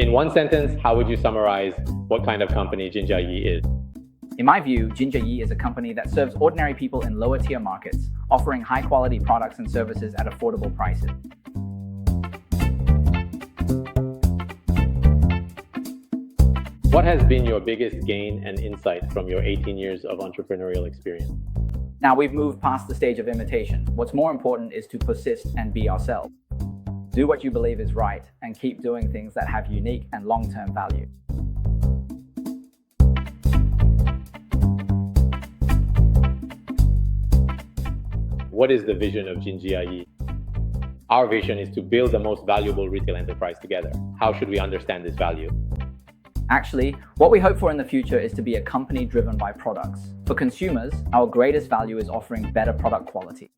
In one sentence, how would you summarize what kind of company Jinjiayi is? In my view, Jinjiayi is a company that serves ordinary people in lower tier markets, offering high quality products and services at affordable prices. What has been your biggest gain and insight from your 18 years of entrepreneurial experience? Now we've moved past the stage of imitation. What's more important is to persist and be ourselves. Do what you believe is right and keep doing things that have unique and long-term value. What is the vision of Jinjiayi? Our vision is to build the most valuable retail enterprise together. How should we understand this value? Actually, what we hope for in the future is to be a company driven by products. For consumers, our greatest value is offering better product quality.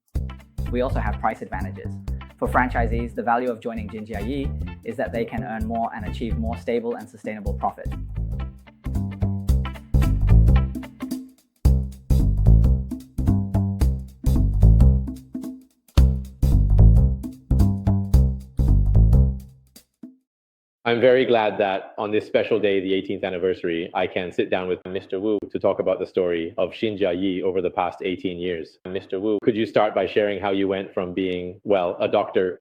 We also have price advantages. For franchisees, the value of joining Jinjiayi is that they can earn more and achieve more stable and sustainable profit. I'm very glad that on this special day, the 18th anniversary, I can sit down with Mr. Wu to talk about the story of Jinjiayi over the past 18 years. Mr. Wu, could you start by sharing how you went from being, well, a doctor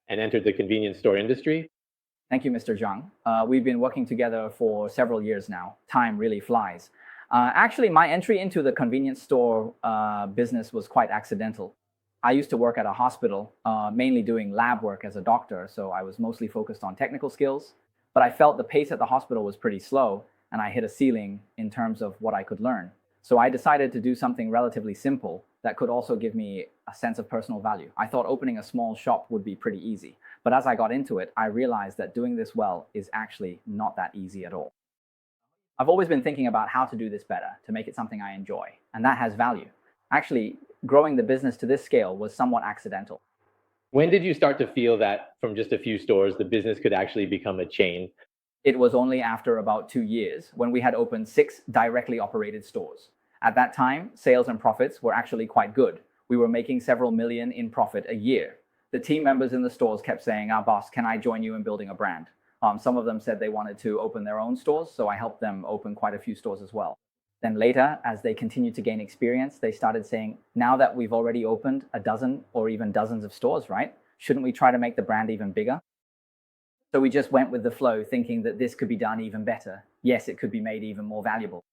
and entered the convenience store industry? Thank you, Mr. Zhang. We've been working together for several years now. Time really flies. Actually, my entry into the convenience store business was quite accidental. I used to work at a hospital, mainly doing lab work as a doctor, so I was mostly focused on technical skills. But I felt the pace at the hospital was pretty slow, and I hit a ceiling in terms of what I could learn. So I decided to do something relatively simple that could also give me a sense of personal value. I thought opening a small shop would be pretty easy. But as I got into it, I realized that doing this well is actually not that easy at all. I've always been thinking about how to do this better, to make it something I enjoy, and that has value. Actually, growing the business to this scale was somewhat accidental. When did you start to feel that from just a few stores, the business could actually become a chain? It was only after about 2 years when we had opened 6 directly operated stores. At that time, sales and profits were actually quite good. We were making several million in profit a year. The team members in the stores kept saying, boss, can I join you in building a brand? Some of them said they wanted to open their own stores, so I helped them open quite a few stores as well. Then later, as they continued to gain experience, they started saying, now that we've already opened a dozen or even dozens of stores, right? Shouldn't we try to make the brand even bigger? So we just went with the flow, thinking that this could be done even better. Yes, it could be made even more valuable.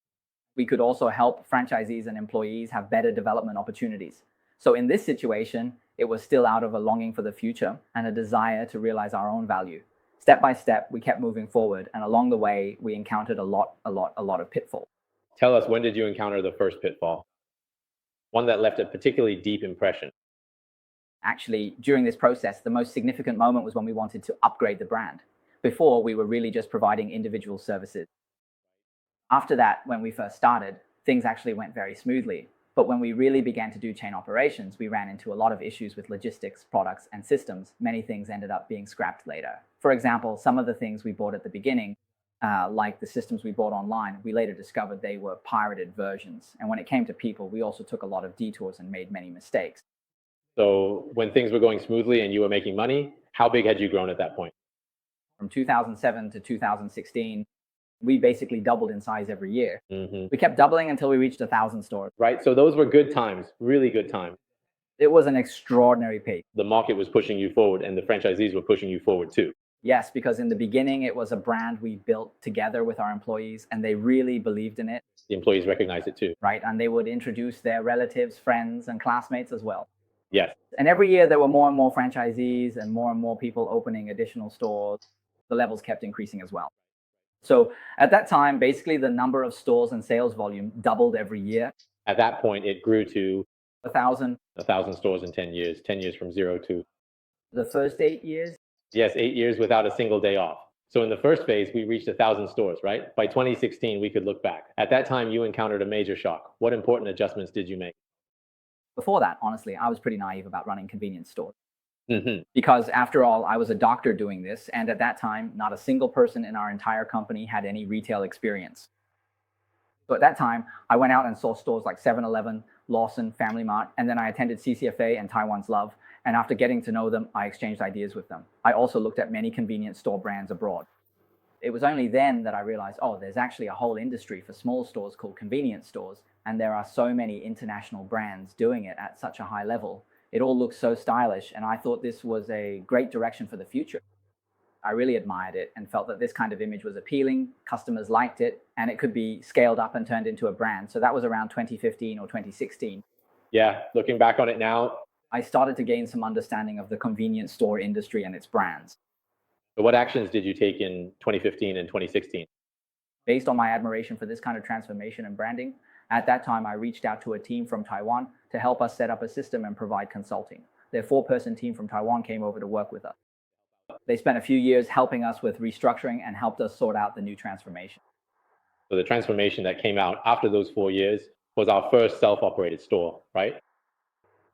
We could also help franchisees and employees have better development opportunities. So in this situation, it was still out of a longing for the future and a desire to realize our own value. Step by step, we kept moving forward, and along the way, we encountered a lot of pitfalls. Tell us, when did you encounter the first pitfall? One that left a particularly deep impression. Actually, during this process, the most significant moment was when we wanted to upgrade the brand. Before, we were really just providing individual services. After that, when we first started, things actually went very smoothly. But when we really began to do chain operations, we ran into a lot of issues with logistics, products, and systems. Many things ended up being scrapped later. For example, some of the things we bought at the beginning, like the systems we bought online, we later discovered they were pirated versions. And when it came to people, we also took a lot of detours and made many mistakes. So when things were going smoothly and you were making money, how big had you grown at that point? From 2007 to 2016, we basically doubled in size every year. We kept doubling until we reached 1,000 stores. Right, so those were good times, really good times. It was an extraordinary pace. The market was pushing you forward and the franchisees were pushing you forward too. Yes, because in the beginning, it was a brand we built together with our employees, and they really believed in it. The employees recognized it too. Right, and they would introduce their relatives, friends, and classmates as well. Yes. And every year, there were more and more franchisees and more people opening additional stores. The levels kept increasing as well. So at that time, basically, the number of stores and sales volume doubled every year. At that point, it grew to 1,000. 1,000 stores in 10 years, 10 years from 0 to... The first 8 years? Yes, 8 years without a single day off. So in the first phase, we reached 1,000 stores, right? By 2016, we could look back. At that time, you encountered a major shock. What important adjustments did you make? Before that, honestly, I was pretty naive about running convenience stores. Because after all, I was a doctor doing this, and at that time, not a single person in our entire company had any retail experience. So at that time, I went out and saw stores like 7-Eleven, Lawson, Family Mart, and then I attended CCFA and Taiwan's Love. And after getting to know them, I exchanged ideas with them. I also looked at many convenience store brands abroad. It was only then that I realized, oh, there's actually a whole industry for small stores called convenience stores, and there are so many international brands doing it at such a high level. It all looks so stylish, and I thought this was a great direction for the future. I really admired it and felt that this kind of image was appealing, customers liked it, and it could be scaled up and turned into a brand. So that was around 2015 or 2016. Yeah, looking back on it now. I started to gain some understanding of the convenience store industry and its brands. So what actions did you take in 2015 and 2016? Based on my admiration for this kind of transformation and branding, at that time I reached out to a team from Taiwan to help us set up a system and provide consulting. Their 4-person team from Taiwan came over to work with us. They spent a few years helping us with restructuring and helped us sort out the new transformation. So the transformation that came out after those 4 years was our first self-operated store, right?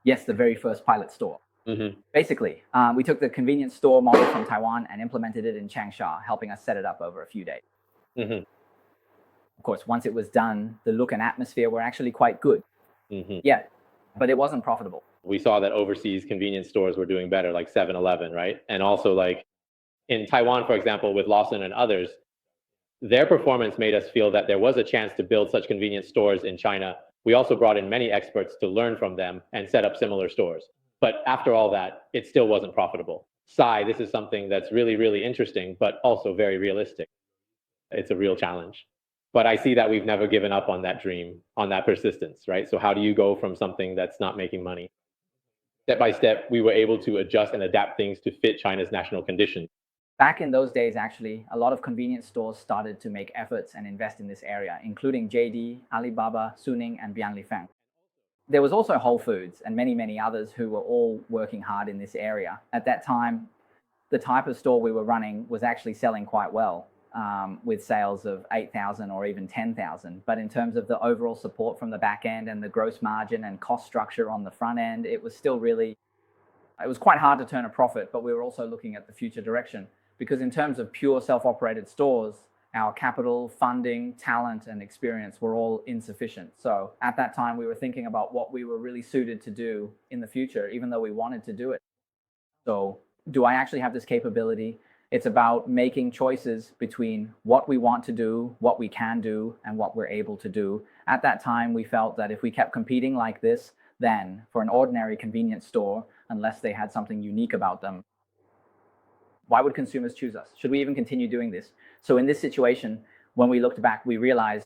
Yes, the very first pilot store. Mm-hmm. Basically, we took the convenience store model from Taiwan and implemented it in Changsha, helping us set it up over a few days. Mm-hmm. Of course, once it was done, the look and atmosphere were actually quite good. Mm-hmm. Yeah, but it wasn't profitable. We saw that overseas convenience stores were doing better, like 7-Eleven, right? And also like in Taiwan, for example, with Lawson and others, their performance made us feel that there was a chance to build such convenience stores in China. We also brought in many experts to learn from them and set up similar stores. But after all that, it still wasn't profitable. This is something that's really, really interesting, but also very realistic. It's a real challenge. But I see that we've never given up on that dream, on that persistence, right? So how do you go from something that's not making money? Step by step, we were able to adjust and adapt things to fit China's national conditions. Back in those days, actually, a lot of convenience stores started to make efforts and invest in this area, including JD, Alibaba, Suning, and Bianlifeng. There was also Whole Foods and many, many others who were all working hard in this area. At that time, the type of store we were running was actually selling quite well, with sales of 8,000 or even 10,000. But in terms of the overall support from the back end and the gross margin and cost structure on the front end, it was still really, it was quite hard to turn a profit, but we were also looking at the future direction. Because in terms of pure self-operated stores, our capital, funding, talent, and experience were all insufficient. So at that time, we were thinking about what we were really suited to do in the future, even though we wanted to do it. So do I actually have this capability? It's about making choices between what we want to do, what we can do, and what we're able to do. At that time, we felt that if we kept competing like this, then for an ordinary convenience store, unless they had something unique about them, why would consumers choose us? Should we even continue doing this? So in this situation, when we looked back, we realized,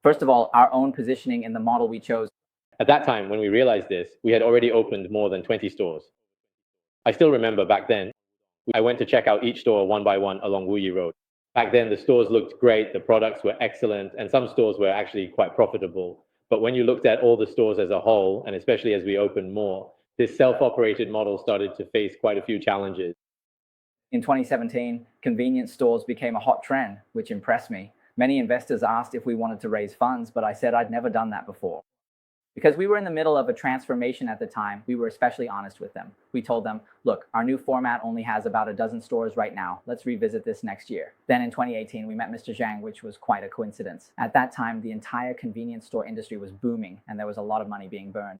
first of all, our own positioning in the model we chose. At that time, when we realized this, we had already opened more than 20 stores. I still remember back then, I went to check out each store one by one along Wuyi Road. Back then, the stores looked great, the products were excellent, and some stores were actually quite profitable. But when you looked at all the stores as a whole, and especially as we opened more, this self-operated model started to face quite a few challenges. In 2017, convenience stores became a hot trend, which impressed me. Many investors asked if we wanted to raise funds, but I said I'd never done that before. Because we were in the middle of a transformation at the time, we were especially honest with them. We told them, look, our new format only has about a dozen stores right now. Let's revisit this next year. Then in 2018, we met Mr. Zhang, which was quite a coincidence. At that time, the entire convenience store industry was booming, and there was a lot of money being burned.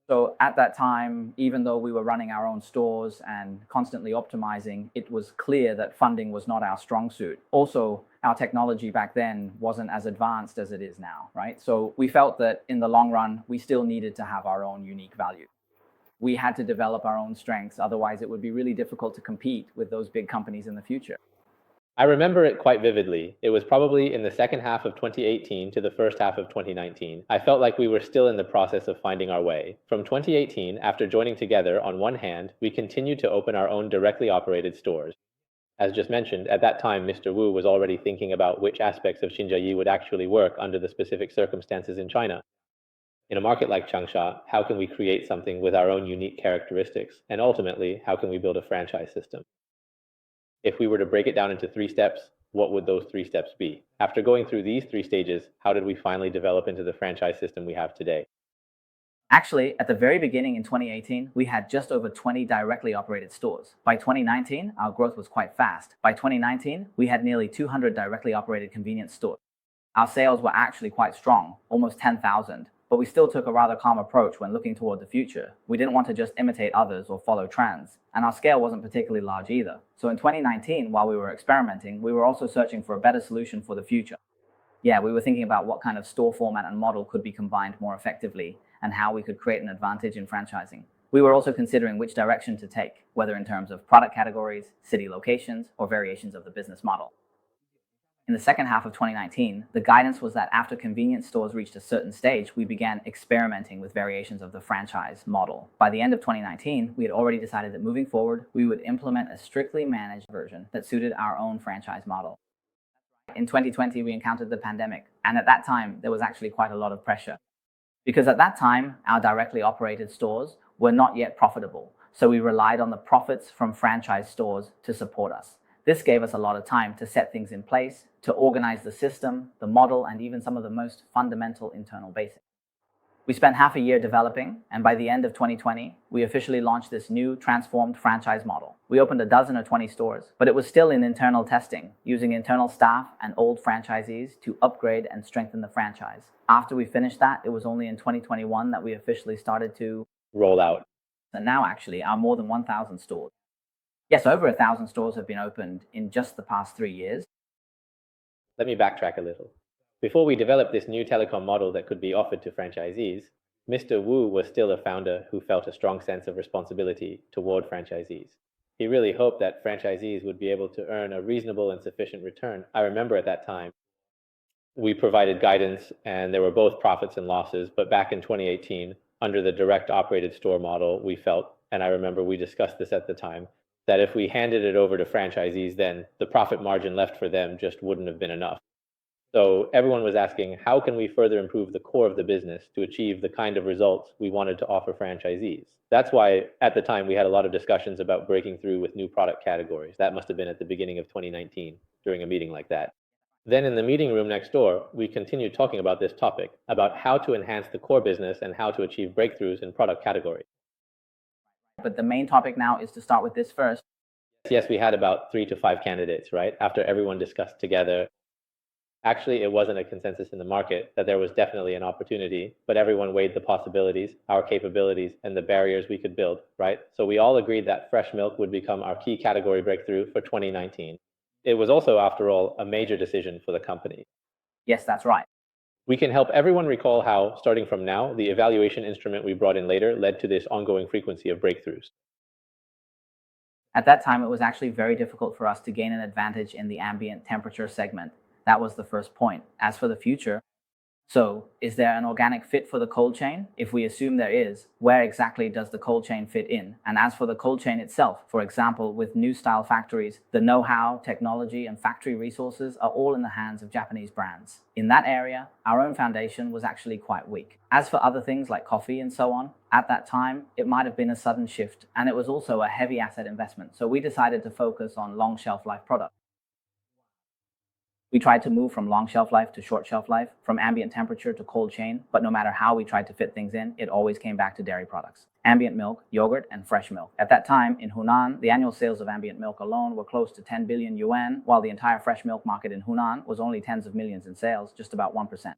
So at that time, even though we were running our own stores and constantly optimizing, it was clear that funding was not our strong suit. Also, our technology back then wasn't as advanced as it is now, right? So we felt that in the long run, we still needed to have our own unique value. We had to develop our own strengths, otherwise it would be really difficult to compete with those big companies in the future. I remember it quite vividly. It was probably in the second half of 2018 to the first half of 2019. I felt like we were still in the process of finding our way. From 2018, after joining together, on one hand, we continued to open our own directly operated stores. As just mentioned, at that time, Mr. Wu was already thinking about which aspects of Xinjiayi would actually work under the specific circumstances in China. In a market like Changsha, how can we create something with our own unique characteristics? And ultimately, how can we build a franchise system? If we were to break it down into 3 steps, what would those 3 steps be? After going through these 3 stages, how did we finally develop into the franchise system we have today? Actually, at the very beginning in 2018, we had just over 20 directly operated stores. By 2019, our growth was quite fast. By 2019, we had nearly 200 directly operated convenience stores. Our sales were actually quite strong, almost 10,000. But we still took a rather calm approach when looking toward the future. We didn't want to just imitate others or follow trends, and our scale wasn't particularly large either. So in 2019, while we were experimenting, we were also searching for a better solution for the future. Yeah, we were thinking about what kind of store format and model could be combined more effectively, and how we could create an advantage in franchising. We were also considering which direction to take, whether in terms of product categories, city locations, or variations of the business model. In the second half of 2019, the guidance was that after convenience stores reached a certain stage, we began experimenting with variations of the franchise model. By the end of 2019, we had already decided that moving forward, we would implement a strictly managed version that suited our own franchise model. In 2020, we encountered the pandemic, and at that time, there was actually quite a lot of pressure. Because at that time, our directly operated stores were not yet profitable, so we relied on the profits from franchise stores to support us. This gave us a lot of time to set things in place, to organize the system, the model, and even some of the most fundamental internal basics. We spent half a year developing, and by the end of 2020, we officially launched this new transformed franchise model. We opened a dozen or 20 stores, but it was still in internal testing, using internal staff and old franchisees to upgrade and strengthen the franchise. After we finished that, it was only in 2021 that we officially started to roll out. And now actually are more than 1,000 stores. Yes, over 1,000 stores have been opened in just the past 3 years. Let me backtrack a little. Before we developed this new telecom model that could be offered to franchisees, Mr. Wu was still a founder who felt a strong sense of responsibility toward franchisees. He really hoped that franchisees would be able to earn a reasonable and sufficient return. I remember at that time, we provided guidance and there were both profits and losses, but back in 2018, under the direct operated store model, we felt, and I remember we discussed this at the time, that if we handed it over to franchisees, then the profit margin left for them just wouldn't have been enough. So everyone was asking, how can we further improve the core of the business to achieve the kind of results we wanted to offer franchisees? That's why at the time we had a lot of discussions about breaking through with new product categories. That must have been at the beginning of 2019 during a meeting like that. Then in the meeting room next door, we continued talking about this topic, about how to enhance the core business and how to achieve breakthroughs in product categories. But the main topic now is to start with this first. Yes, we had about 3 to 5 candidates, right? After everyone discussed together. Actually, it wasn't a consensus in the market that there was definitely an opportunity, but everyone weighed the possibilities, our capabilities, and the barriers we could build, right? So we all agreed that fresh milk would become our key category breakthrough for 2019. It was also, after all, a major decision for the company. Yes, that's right. We can help everyone recall how, starting from now, the evaluation instrument we brought in later led to this ongoing frequency of breakthroughs. At that time, it was actually very difficult for us to gain an advantage in the ambient temperature segment. That was the first point. As for the future, so is there an organic fit for the cold chain? If we assume there is, where exactly does the cold chain fit in? And as for the cold chain itself, for example, with new style factories, the know-how, technology, and factory resources are all in the hands of Japanese brands. In that area, our own foundation was actually quite weak. As for other things like coffee and so on, at that time, it might have been a sudden shift, and it was also a heavy asset investment. So we decided to focus on long shelf life products. We tried to move from long shelf life to short shelf life, from ambient temperature to cold chain, but no matter how we tried to fit things in, it always came back to dairy products. Ambient milk, yogurt, and fresh milk. At that time, in Hunan, the annual sales of ambient milk alone were close to 10 billion yuan, while the entire fresh milk market in Hunan was only tens of millions in sales, just about 1%.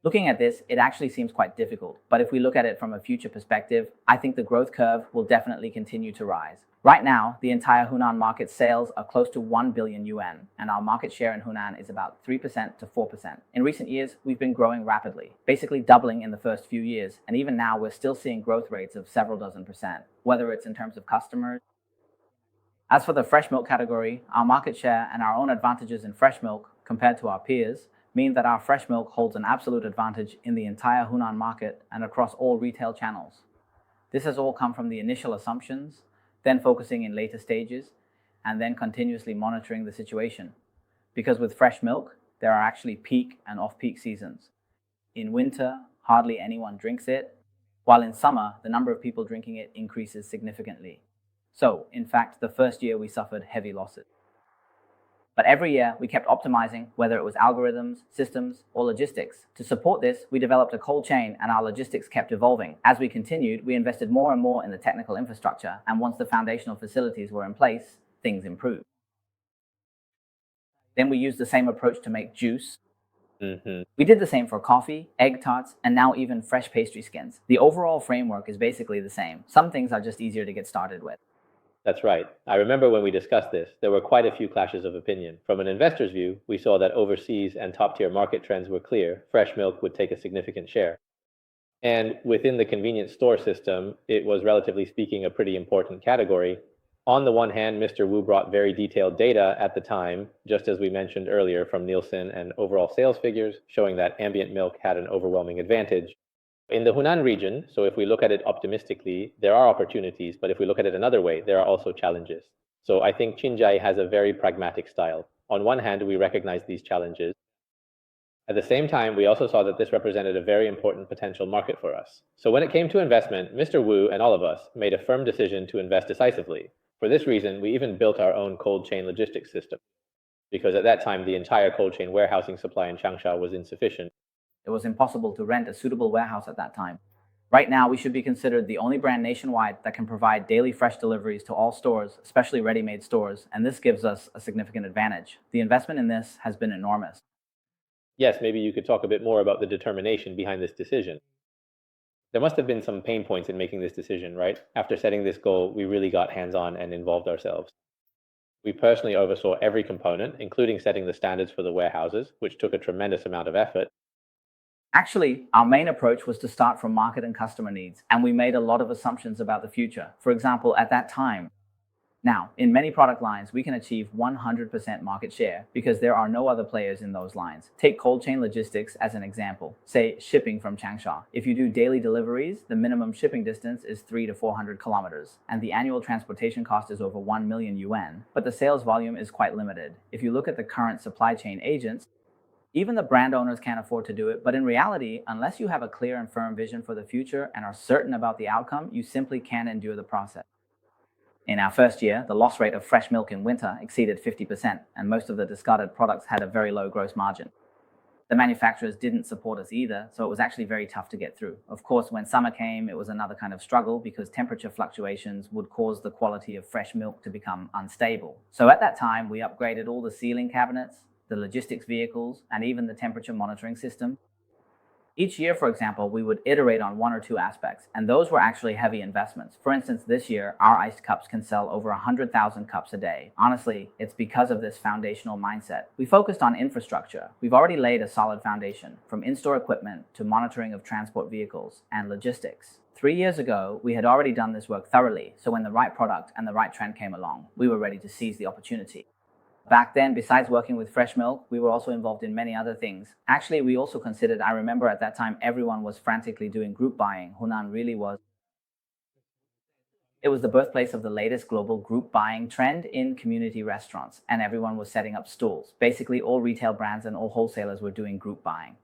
Looking at this, it actually seems quite difficult, but if we look at it from a future perspective, I think the growth curve will definitely continue to rise. Right now, the entire Hunan market sales are close to 1 billion yuan, and our market share in Hunan is about 3% to 4%. In recent years, we've been growing rapidly, basically doubling in the first few years, and even now we're still seeing growth rates of several dozen percent, whether it's in terms of customers. As for the fresh milk category, our market share and our own advantages in fresh milk compared to our peers mean that our fresh milk holds an absolute advantage in the entire Hunan market and across all retail channels. This has all come from the initial assumptions, then focusing in later stages, and then continuously monitoring the situation. Because with fresh milk, there are actually peak and off-peak seasons. In winter, hardly anyone drinks it, while in summer, the number of people drinking it increases significantly. So, in fact, the first year we suffered heavy losses. But every year, we kept optimizing, whether it was algorithms, systems, or logistics. To support this, we developed a cold chain and our logistics kept evolving. As we continued, we invested more and more in the technical infrastructure, and once the foundational facilities were in place, things improved. Then we used the same approach to make juice. We did the same for coffee, egg tarts, and now even fresh pastry skins. The overall framework is basically the same. Some things are just easier to get started with. That's right. I remember when we discussed this, there were quite a few clashes of opinion. From an investor's view, we saw that overseas and top-tier market trends were clear. Fresh milk would take a significant share. And within the convenience store system, it was relatively speaking a pretty important category. On the one hand, Mr. Wu brought very detailed data at the time, just as we mentioned earlier from Nielsen and overall sales figures, showing that ambient milk had an overwhelming advantage. In the Hunan region, so if we look at it optimistically, there are opportunities, but if we look at it another way, there are also challenges. So I think Qinjai has a very pragmatic style. On one hand, we recognize these challenges. At the same time, we also saw that this represented a very important potential market for us. So when it came to investment, Mr. Wu and all of us made a firm decision to invest decisively. For this reason, we even built our own cold chain logistics system, because at that time, the entire cold chain warehousing supply in Changsha was insufficient. It was impossible to rent a suitable warehouse at that time. Right now, we should be considered the only brand nationwide that can provide daily fresh deliveries to all stores, especially ready-made stores, and this gives us a significant advantage. The investment in this has been enormous. Yes, maybe you could talk a bit more about the determination behind this decision. There must have been some pain points in making this decision, right? After setting this goal, we really got hands-on and involved ourselves. We personally oversaw every component, including setting the standards for the warehouses, which took a tremendous amount of effort. Actually, our main approach was to start from market and customer needs, and we made a lot of assumptions about the future. For example, at that time, now, in many product lines, we can achieve 100% market share because there are no other players in those lines. Take cold chain logistics as an example. Say shipping from Changsha. If you do daily deliveries, the minimum shipping distance is 300 to 400 kilometers, and the annual transportation cost is over 1 million yuan, but the sales volume is quite limited. If you look at the current supply chain agents, even the brand owners can't afford to do it, but in reality, unless you have a clear and firm vision for the future and are certain about the outcome, you simply can't endure the process. In our first year, the loss rate of fresh milk in winter exceeded 50%, and most of the discarded products had a very low gross margin. The manufacturers didn't support us either, so it was actually very tough to get through. Of course, when summer came, it was another kind of struggle because temperature fluctuations would cause the quality of fresh milk to become unstable. So at that time, we upgraded all the sealing cabinets, the logistics vehicles, and even the temperature monitoring system. Each year, for example, we would iterate on one or two aspects, and those were actually heavy investments. For instance, this year, our iced cups can sell over 100,000 cups a day. Honestly, it's because of this foundational mindset. We focused on infrastructure. We've already laid a solid foundation, from in-store equipment to monitoring of transport vehicles and logistics. 3 years ago, we had already done this work thoroughly, so when the right product and the right trend came along, we were ready to seize the opportunity. Back then, besides working with fresh milk, we were also involved in many other things. Actually, we also considered, I remember at that time, everyone was frantically doing group buying. Hunan really was. It was the birthplace of the latest global group buying trend in community restaurants, and everyone was setting up stalls. Basically, all retail brands and all wholesalers were doing group buying.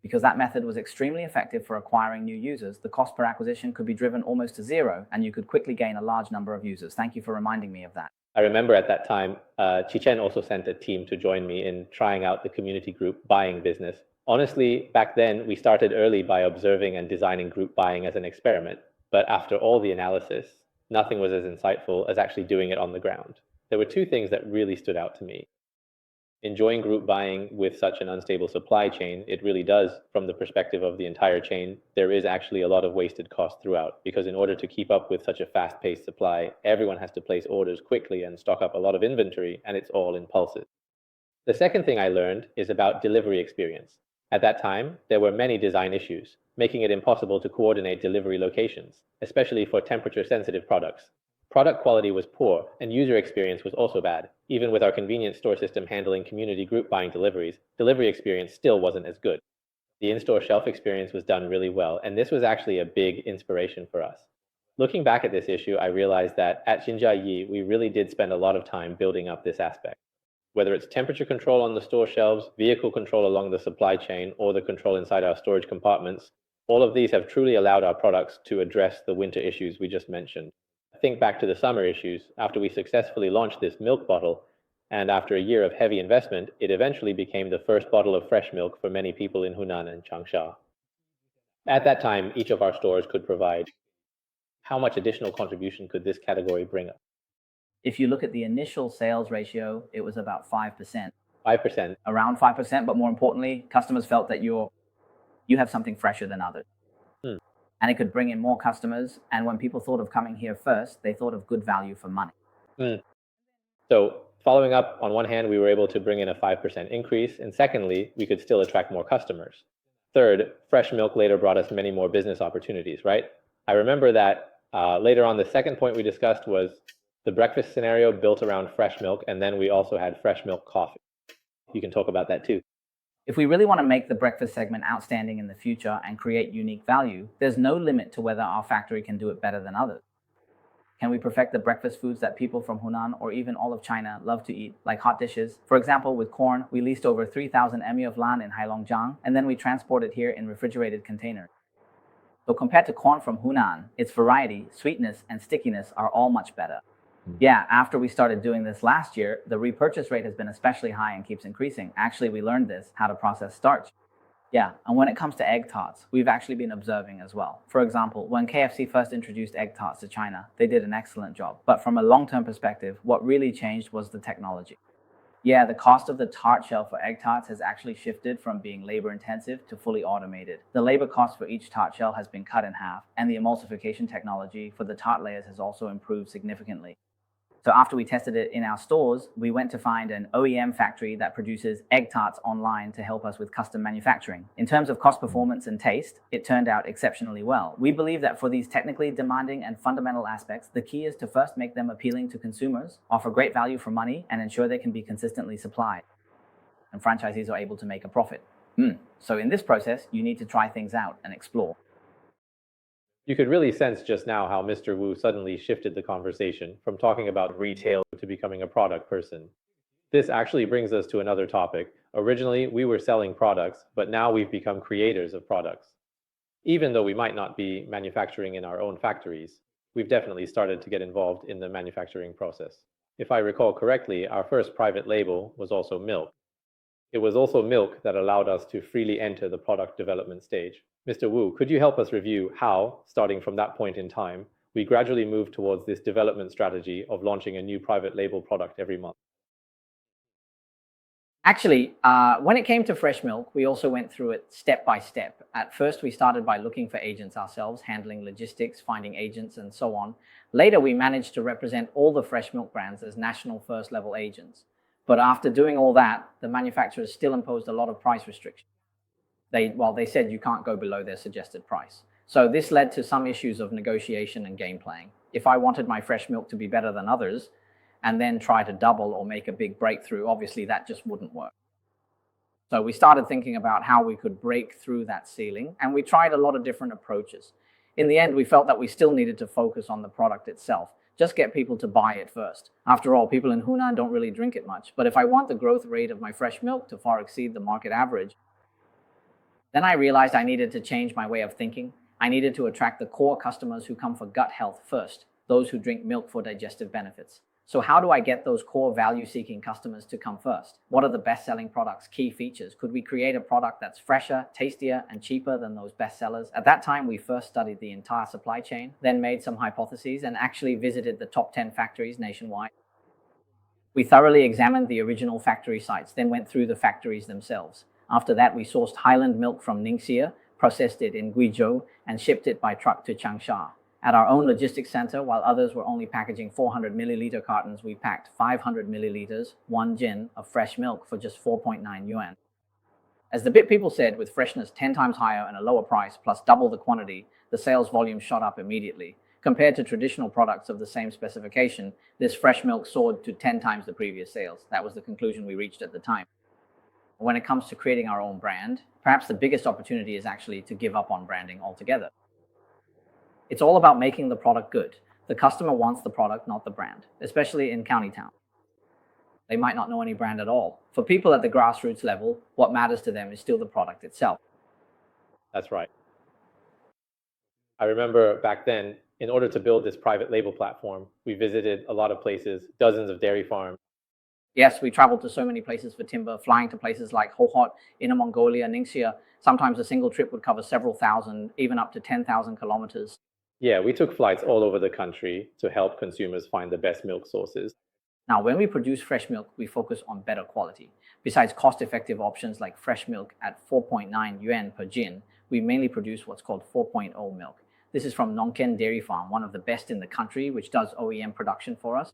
Because that method was extremely effective for acquiring new users, the cost per acquisition could be driven almost to zero, and you could quickly gain a large number of users. Thank you for reminding me of that. I remember at that time, Qichen also sent a team to join me in trying out the community group buying business. Honestly, back then, we started early by observing and designing group buying as an experiment. But after all the analysis, nothing was as insightful as actually doing it on the ground. There were two things that really stood out to me. Enjoying group buying with such an unstable supply chain, it really does, from the perspective of the entire chain, there is actually a lot of wasted cost throughout, because in order to keep up with such a fast-paced supply, everyone has to place orders quickly and stock up a lot of inventory, and it's all in pulses. The second thing I learned is about delivery experience. At that time, there were many design issues, making it impossible to coordinate delivery locations, especially for temperature-sensitive products. Product quality was poor, and user experience was also bad. Even with our convenience store system handling community group buying deliveries, delivery experience still wasn't as good. The in-store shelf experience was done really well, and this was actually a big inspiration for us. Looking back at this issue, I realized that at Xinjiayi, we really did spend a lot of time building up this aspect. Whether it's temperature control on the store shelves, vehicle control along the supply chain, or the control inside our storage compartments, all of these have truly allowed our products to address the winter issues we just mentioned. Think back to the summer issues. After we successfully launched this milk bottle, and after a year of heavy investment, it eventually became the first bottle of fresh milk for many people in Hunan and Changsha. At that time, each of our stores could provide. How much additional contribution could this category bring us? If you look at the initial sales ratio, it was about 5%. 5%. Around 5%, but more importantly, customers felt that you have something fresher than others. Hmm. And it could bring in more customers. And when people thought of coming here first, they thought of good value for money. So following up, on one hand, we were able to bring in a 5% increase, and secondly, we could still attract more customers. Third, fresh milk later brought us many more business opportunities, right? I remember that later on, the second point we discussed was the breakfast scenario built around fresh milk, and then we also had fresh milk coffee. You can talk about that too. If we really want to make the breakfast segment outstanding in the future and create unique value, there's no limit to whether our factory can do it better than others. Can we perfect the breakfast foods that people from Hunan or even all of China love to eat, like hot dishes? For example, with corn, we leased over 3,000 emi of land in Heilongjiang, and then we transport it here in refrigerated containers. So compared to corn from Hunan, its variety, sweetness, and stickiness are all much better. Yeah, after we started doing this last year, the repurchase rate has been especially high and keeps increasing. Actually, we learned this, how to process starch. Yeah, and when it comes to egg tarts, we've actually been observing as well. For example, when KFC first introduced egg tarts to China, they did an excellent job. But from a long-term perspective, what really changed was the technology. Yeah, the cost of the tart shell for egg tarts has actually shifted from being labor-intensive to fully automated. The labor cost for each tart shell has been cut in half, and the emulsification technology for the tart layers has also improved significantly. So after we tested it in our stores, we went to find an OEM factory that produces egg tarts online to help us with custom manufacturing. In terms of cost performance and taste, it turned out exceptionally well. We believe that for these technically demanding and fundamental aspects, the key is to first make them appealing to consumers, offer great value for money, and ensure they can be consistently supplied. And franchisees are able to make a profit. So in this process, you need to try things out and explore. You could really sense just now how Mr. Wu suddenly shifted the conversation from talking about retail to becoming a product person. This actually brings us to another topic. Originally, we were selling products, but now we've become creators of products. Even though we might not be manufacturing in our own factories, we've definitely started to get involved in the manufacturing process. If I recall correctly, our first private label was also milk. It was also milk that allowed us to freely enter the product development stage. Mr. Wu, could you help us review how, starting from that point in time, we gradually moved towards this development strategy of launching a new private label product every month? Actually, when it came to fresh milk, we also went through it step by step. At first, we started by looking for agents ourselves, handling logistics, finding agents, and so on. Later, we managed to represent all the fresh milk brands as national first-level agents. But after doing all that, the manufacturers still imposed a lot of price restrictions. They said you can't go below their suggested price. So this led to some issues of negotiation and game playing. If I wanted my fresh milk to be better than others, and then try to double or make a big breakthrough, obviously that just wouldn't work. So we started thinking about how we could break through that ceiling, and we tried a lot of different approaches. In the end, we felt that we still needed to focus on the product itself. Just get people to buy it first. After all, people in Hunan don't really drink it much. But if I want the growth rate of my fresh milk to far exceed the market average, then I realized I needed to change my way of thinking. I needed to attract the core customers who come for gut health first, those who drink milk for digestive benefits. So how do I get those core value-seeking customers to come first? What are the best-selling products' key features? Could we create a product that's fresher, tastier, and cheaper than those bestsellers? At that time, we first studied the entire supply chain, then made some hypotheses, and actually visited the top 10 factories nationwide. We thoroughly examined the original factory sites, then went through the factories themselves. After that, we sourced Highland milk from Ningxia, processed it in Guizhou, and shipped it by truck to Changsha. At our own logistics center, while others were only packaging 400 milliliter cartons, we packed 500 milliliters, 1 jin, of fresh milk for just 4.9 yuan. As the Bit people said, with freshness 10 times higher and a lower price, plus double the quantity, the sales volume shot up immediately. Compared to traditional products of the same specification, this fresh milk soared to 10 times the previous sales. That was the conclusion we reached at the time. When it comes to creating our own brand, perhaps the biggest opportunity is actually to give up on branding altogether. It's all about making the product good. The customer wants the product, not the brand, especially in county town. They might not know any brand at all. For people at the grassroots level, what matters to them is still the product itself. That's right. I remember back then, in order to build this private label platform, we visited a lot of places, dozens of dairy farms. Yes, we traveled to so many places for timber, flying to places like Hohhot, Inner Mongolia, Ningxia. Sometimes a single trip would cover several thousand, even up to 10,000 kilometers. Yeah, we took flights all over the country to help consumers find the best milk sources. Now, when we produce fresh milk, we focus on better quality. Besides cost-effective options like fresh milk at 4.9 yuan per jin, we mainly produce what's called 4.0 milk. This is from Nongken Dairy Farm, one of the best in the country, which does OEM production for us.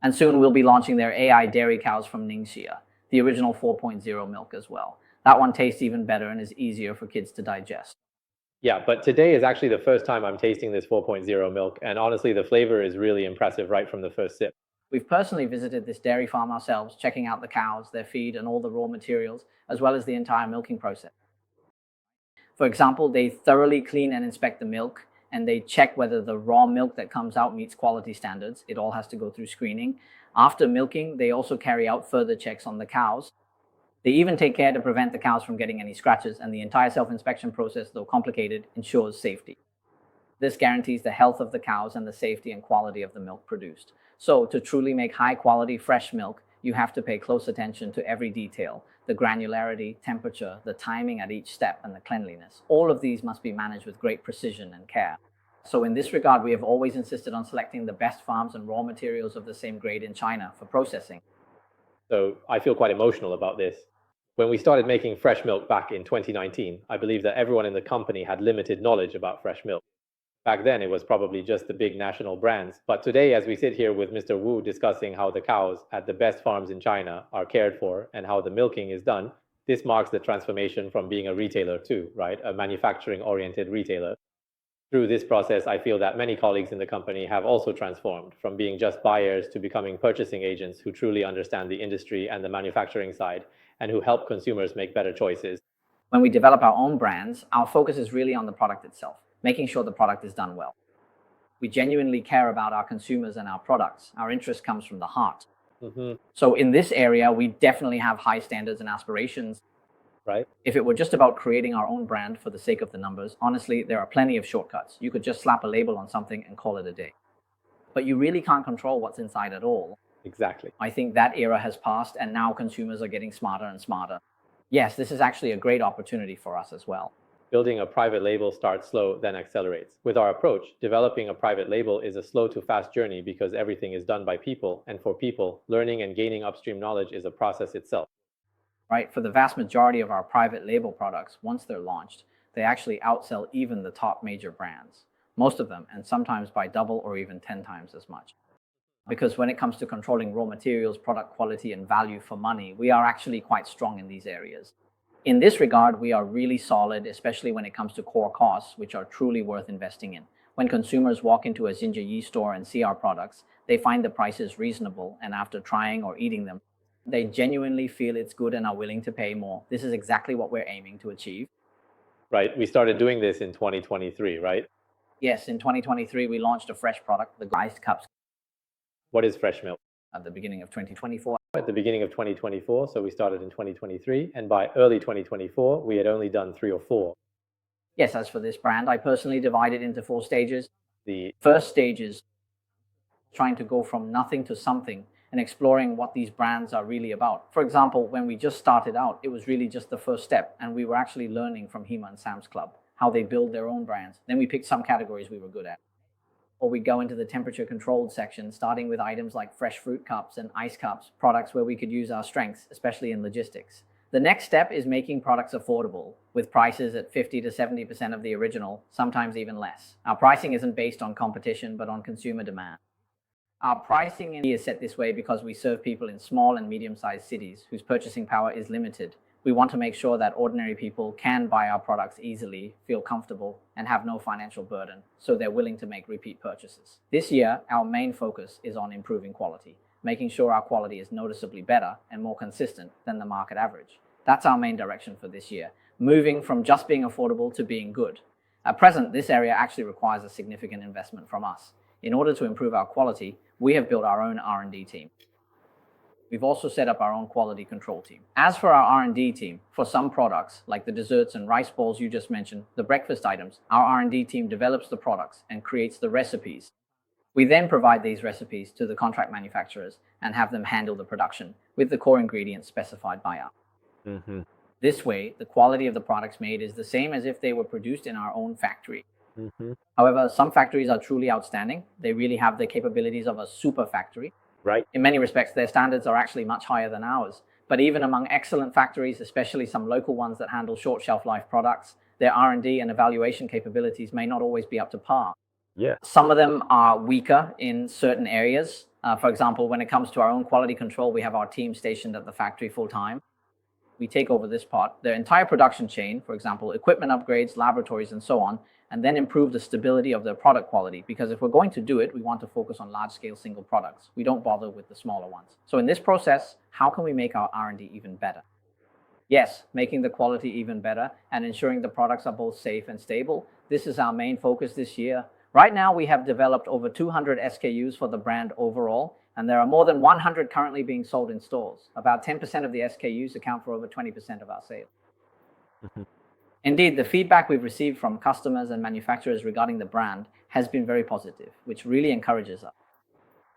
And soon we'll be launching their AI dairy cows from Ningxia, the original 4.0 milk as well. That one tastes even better and is easier for kids to digest. Yeah, but today is actually the first time I'm tasting this 4.0 milk, and honestly, the flavor is really impressive right from the first sip. We've personally visited this dairy farm ourselves, checking out the cows, their feed, and all the raw materials, as well as the entire milking process. For example, they thoroughly clean and inspect the milk, and they check whether the raw milk that comes out meets quality standards. It all has to go through screening. After milking, they also carry out further checks on the cows. They even take care to prevent the cows from getting any scratches, and the entire self-inspection process, though complicated, ensures safety. This guarantees the health of the cows and the safety and quality of the milk produced. So, to truly make high-quality fresh milk, you have to pay close attention to every detail: the granularity, temperature, the timing at each step, and the cleanliness. All of these must be managed with great precision and care. So in this regard, we have always insisted on selecting the best farms and raw materials of the same grade in China for processing. So I feel quite emotional about this. When we started making fresh milk back in 2019, I believe that everyone in the company had limited knowledge about fresh milk. Back then, it was probably just the big national brands. But today, as we sit here with Mr. Wu discussing how the cows at the best farms in China are cared for and how the milking is done, this marks the transformation from being a retailer to, right, a manufacturing-oriented retailer. Through this process, I feel that many colleagues in the company have also transformed from being just buyers to becoming purchasing agents who truly understand the industry and the manufacturing side and who help consumers make better choices. When we develop our own brands, our focus is really on the product itself, making sure the product is done well. We genuinely care about our consumers and our products. Our interest comes from the heart. So in this area, we definitely have high standards and aspirations. Right? If it were just about creating our own brand for the sake of the numbers, honestly, there are plenty of shortcuts. You could just slap a label on something and call it a day. But you really can't control what's inside at all. Exactly. I think that era has passed, and now consumers are getting smarter and smarter. Yes, this is actually a great opportunity for us as well. Building a private label starts slow, then accelerates. With our approach, developing a private label is a slow to fast journey because everything is done by people, and for people, learning and gaining upstream knowledge is a process itself. Right? For the vast majority of our private label products, once they're launched, they actually outsell even the top major brands. Most of them, and sometimes by double or even 10 times as much. Because when it comes to controlling raw materials, product quality, and value for money, we are actually quite strong in these areas. In this regard, we are really solid, especially when it comes to core costs, which are truly worth investing in. When consumers walk into a Xinjiayi store and see our products, they find the prices reasonable, and after trying or eating them, they genuinely feel it's good and are willing to pay more. This is exactly what we're aiming to achieve. Right? We started doing this in 2023, right? Yes, in 2023, we launched a fresh product, the iced cups. What is fresh milk? At the beginning of 2024. At the beginning of 2024, so we started in 2023, and by early 2024, we had only done 3 or 4. Yes, as for this brand, I personally divide it into 4 stages. The first stage is trying to go from nothing to something and exploring what these brands are really about. For example, when we just started out, it was really just the first step, and we were actually learning from Hema and Sam's Club, how they build their own brands. Then we picked some categories we were good at. Or we go into the temperature-controlled section, starting with items like fresh fruit cups and ice cups, products where we could use our strengths, especially in logistics. The next step is making products affordable, with prices at 50 to 70% of the original, sometimes even less. Our pricing isn't based on competition, but on consumer demand. Our pricing is set this way because we serve people in small and medium-sized cities whose purchasing power is limited. We want to make sure that ordinary people can buy our products easily, feel comfortable, and have no financial burden, so they're willing to make repeat purchases. This year, our main focus is on improving quality, making sure our quality is noticeably better and more consistent than the market average. That's our main direction for this year, moving from just being affordable to being good. At present, this area actually requires a significant investment from us. In order to improve our quality, we have built our own R&D team. We've also set up our own quality control team. As for our R&D team, for some products, like the desserts and rice balls you just mentioned, the breakfast items, our R&D team develops the products and creates the recipes. We then provide these recipes to the contract manufacturers and have them handle the production with the core ingredients specified by us. This way, the quality of the products made is the same as if they were produced in our own factory. However, some factories are truly outstanding. They really have the capabilities of a super factory. right? In many respects, their standards are actually much higher than ours. But even among excellent factories, especially some local ones that handle short shelf life products, their R&D and evaluation capabilities may not always be up to par. Yeah. Some of them are weaker in certain areas. For example, when it comes to our own quality control, we have our team stationed at the factory full time. We take over this part, their entire production chain, for example, equipment upgrades, laboratories, and so on, and then improve the stability of their product quality. Because if we're going to do it, we want to focus on large-scale single products. We don't bother with the smaller ones. So in this process, how can we make our R&D even better? Yes, making the quality even better and ensuring the products are both safe and stable. This is our main focus this year. Right now, we have developed over 200 SKUs for the brand overall, and there are more than 100 currently being sold in stores. About 10% of the SKUs account for over 20% of our sales. Indeed, the feedback we've received from customers and manufacturers regarding the brand has been very positive, which really encourages us.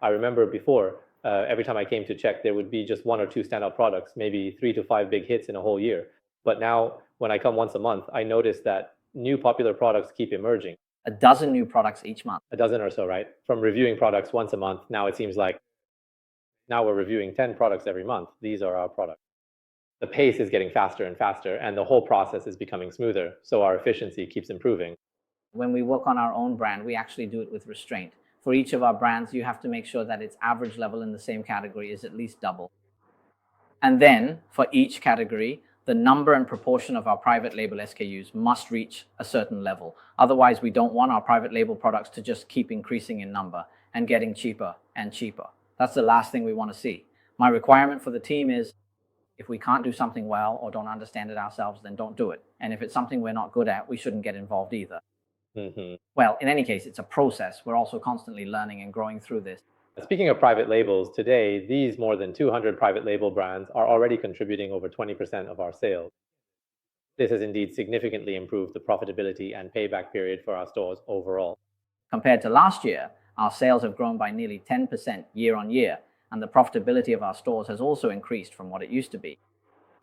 I remember before, every time I came to check, there would be just one or two standout products, maybe 3 to 5 big hits in a whole year. But now, when I come once a month, I notice that new popular products keep emerging. A dozen new products each month. A dozen or so, right? From reviewing products once a month, now it seems like now we're reviewing 10 products every month. These are our products. The pace is getting faster and faster, and the whole process is becoming smoother, so our efficiency keeps improving. When we work on our own brand, we actually do it with restraint. For each of our brands, you have to make sure that its average level in the same category is at least double. And then, for each category, the number and proportion of our private label SKUs must reach a certain level. Otherwise, we don't want our private label products to just keep increasing in number and getting cheaper and cheaper. That's the last thing we want to see. My requirement for the team is, if we can't do something well or don't understand it ourselves, then don't do it. And if it's something we're not good at, we shouldn't get involved either. Well, in any case, it's a process. We're also constantly learning and growing through this. Speaking of private labels, today, these more than 200 private label brands are already contributing over 20% of our sales. This has indeed significantly improved the profitability and payback period for our stores overall. Compared to last year, our sales have grown by nearly 10% year on year, and the profitability of our stores has also increased from what it used to be.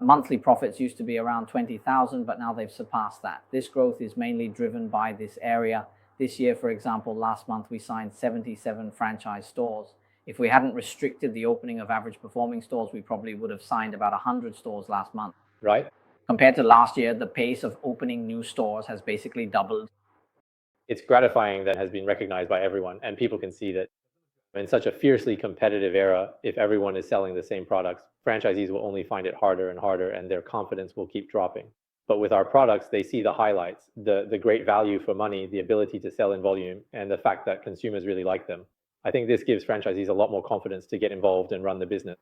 Monthly profits used to be around 20,000, but now they've surpassed that. This growth is mainly driven by this area. This year, for example, last month we signed 77 franchise stores. If we hadn't restricted the opening of average performing stores, we probably would have signed about 100 stores last month. Right? Compared to last year, the pace of opening new stores has basically doubled. It's gratifying that it has been recognized by everyone, and people can see that in such a fiercely competitive era, if everyone is selling the same products, franchisees will only find it harder and harder, and their confidence will keep dropping. But with our products, they see the highlights, the great value for money, the ability to sell in volume, and the fact that consumers really like them. I think this gives franchisees a lot more confidence to get involved and run the business.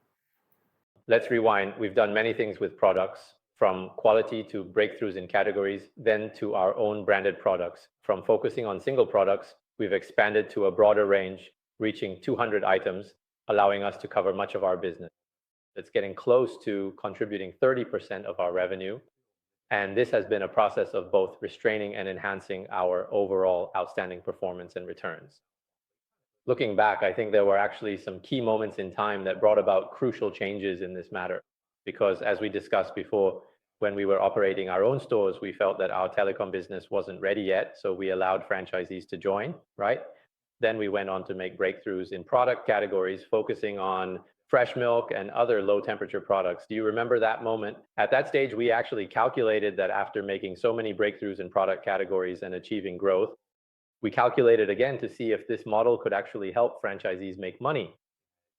Let's rewind. We've done many things with products, from quality to breakthroughs in categories, then to our own branded products. From focusing on single products, we've expanded to a broader range, reaching 200 items, allowing us to cover much of our business. It's getting close to contributing 30% of our revenue. And this has been a process of both restraining and enhancing our overall outstanding performance and returns. Looking back, I think there were actually some key moments in time that brought about crucial changes in this matter. Because as we discussed before, when we were operating our own stores, we felt that our telecom business wasn't ready yet. So we allowed franchisees to join, right? Then we went on to make breakthroughs in product categories, focusing on fresh milk and other low temperature products. Do you remember that moment? At that stage, we actually calculated that after making so many breakthroughs in product categories and achieving growth, we calculated again to see if this model could actually help franchisees make money.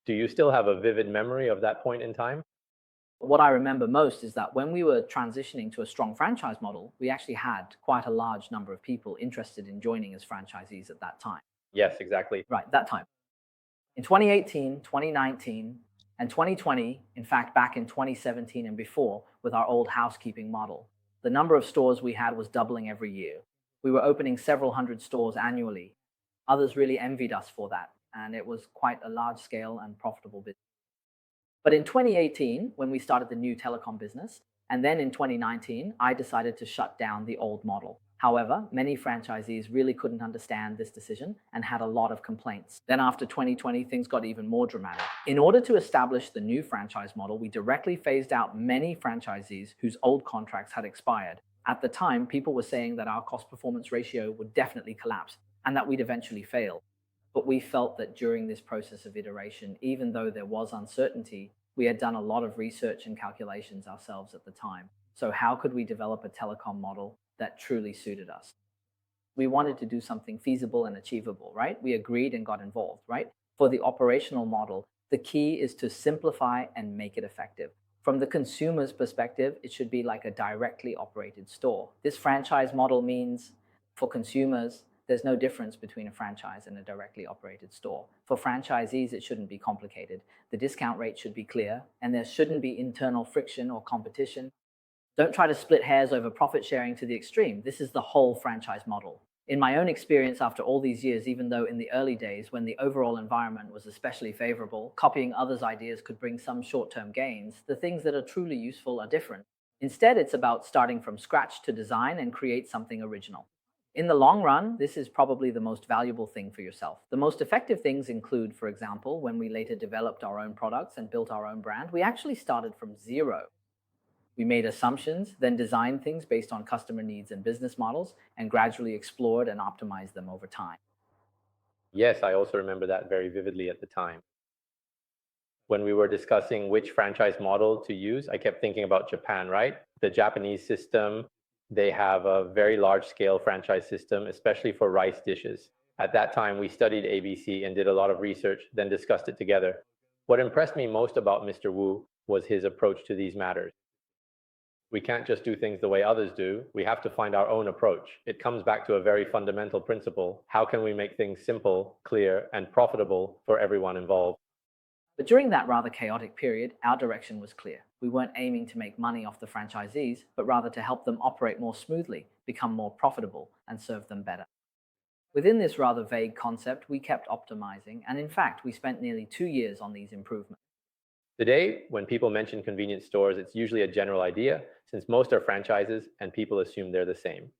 Do you still have a vivid memory of that point in time? What I remember most is that when we were transitioning to a strong franchise model, we actually had quite a large number of people interested in joining as franchisees at that time. Yes, exactly. Right, that time. In 2018, 2019, and 2020, in fact, back in 2017 and before, with our old housekeeping model, the number of stores we had was doubling every year. We were opening several hundred stores annually. Others really envied us for that, and it was quite a large scale and profitable business. But in 2018, when we started the new telecom business, and then in 2019, I decided to shut down the old model. However, many franchisees really couldn't understand this decision and had a lot of complaints. Then after 2020, things got even more dramatic. In order to establish the new franchise model, we directly phased out many franchisees whose old contracts had expired. At the time, people were saying that our cost performance ratio would definitely collapse and that we'd eventually fail. But we felt that during this process of iteration, even though there was uncertainty, we had done a lot of research and calculations ourselves at the time. So, how could we develop a telecom model that truly suited us? We wanted to do something feasible and achievable, right? We agreed and got involved, right? For the operational model, the key is to simplify and make it effective. From the consumer's perspective, it should be like a directly operated store. This franchise model means for consumers, there's no difference between a franchise and a directly operated store. For franchisees, it shouldn't be complicated. The discount rate should be clear, and there shouldn't be internal friction or competition. Don't try to split hairs over profit sharing to the extreme. This is the whole franchise model. In my own experience after all these years, even though in the early days when the overall environment was especially favorable, copying others' ideas could bring some short-term gains, the things that are truly useful are different. Instead, it's about starting from scratch to design and create something original. In the long run, this is probably the most valuable thing for yourself. The most effective things include, for example, when we later developed our own products and built our own brand, we actually started from zero. We made assumptions, then designed things based on customer needs and business models, and gradually explored and optimized them over time. Yes, I also remember that very vividly at the time. When we were discussing which franchise model to use, I kept thinking about Japan, right? The Japanese system, they have a very large scale franchise system, especially for rice dishes. At that time, we studied ABC and did a lot of research, then discussed it together. What impressed me most about Mr. Wu was his approach to these matters. We can't just do things the way others do. We have to find our own approach. It comes back to a very fundamental principle. How can we make things simple, clear, and profitable for everyone involved? But during that rather chaotic period, our direction was clear. We weren't aiming to make money off the franchisees, but rather to help them operate more smoothly, become more profitable, and serve them better. Within this rather vague concept, we kept optimizing, and in fact, we spent nearly 2 years on these improvements. Today, when people mention convenience stores, it's usually a general idea, since most are franchises and people assume they're the same.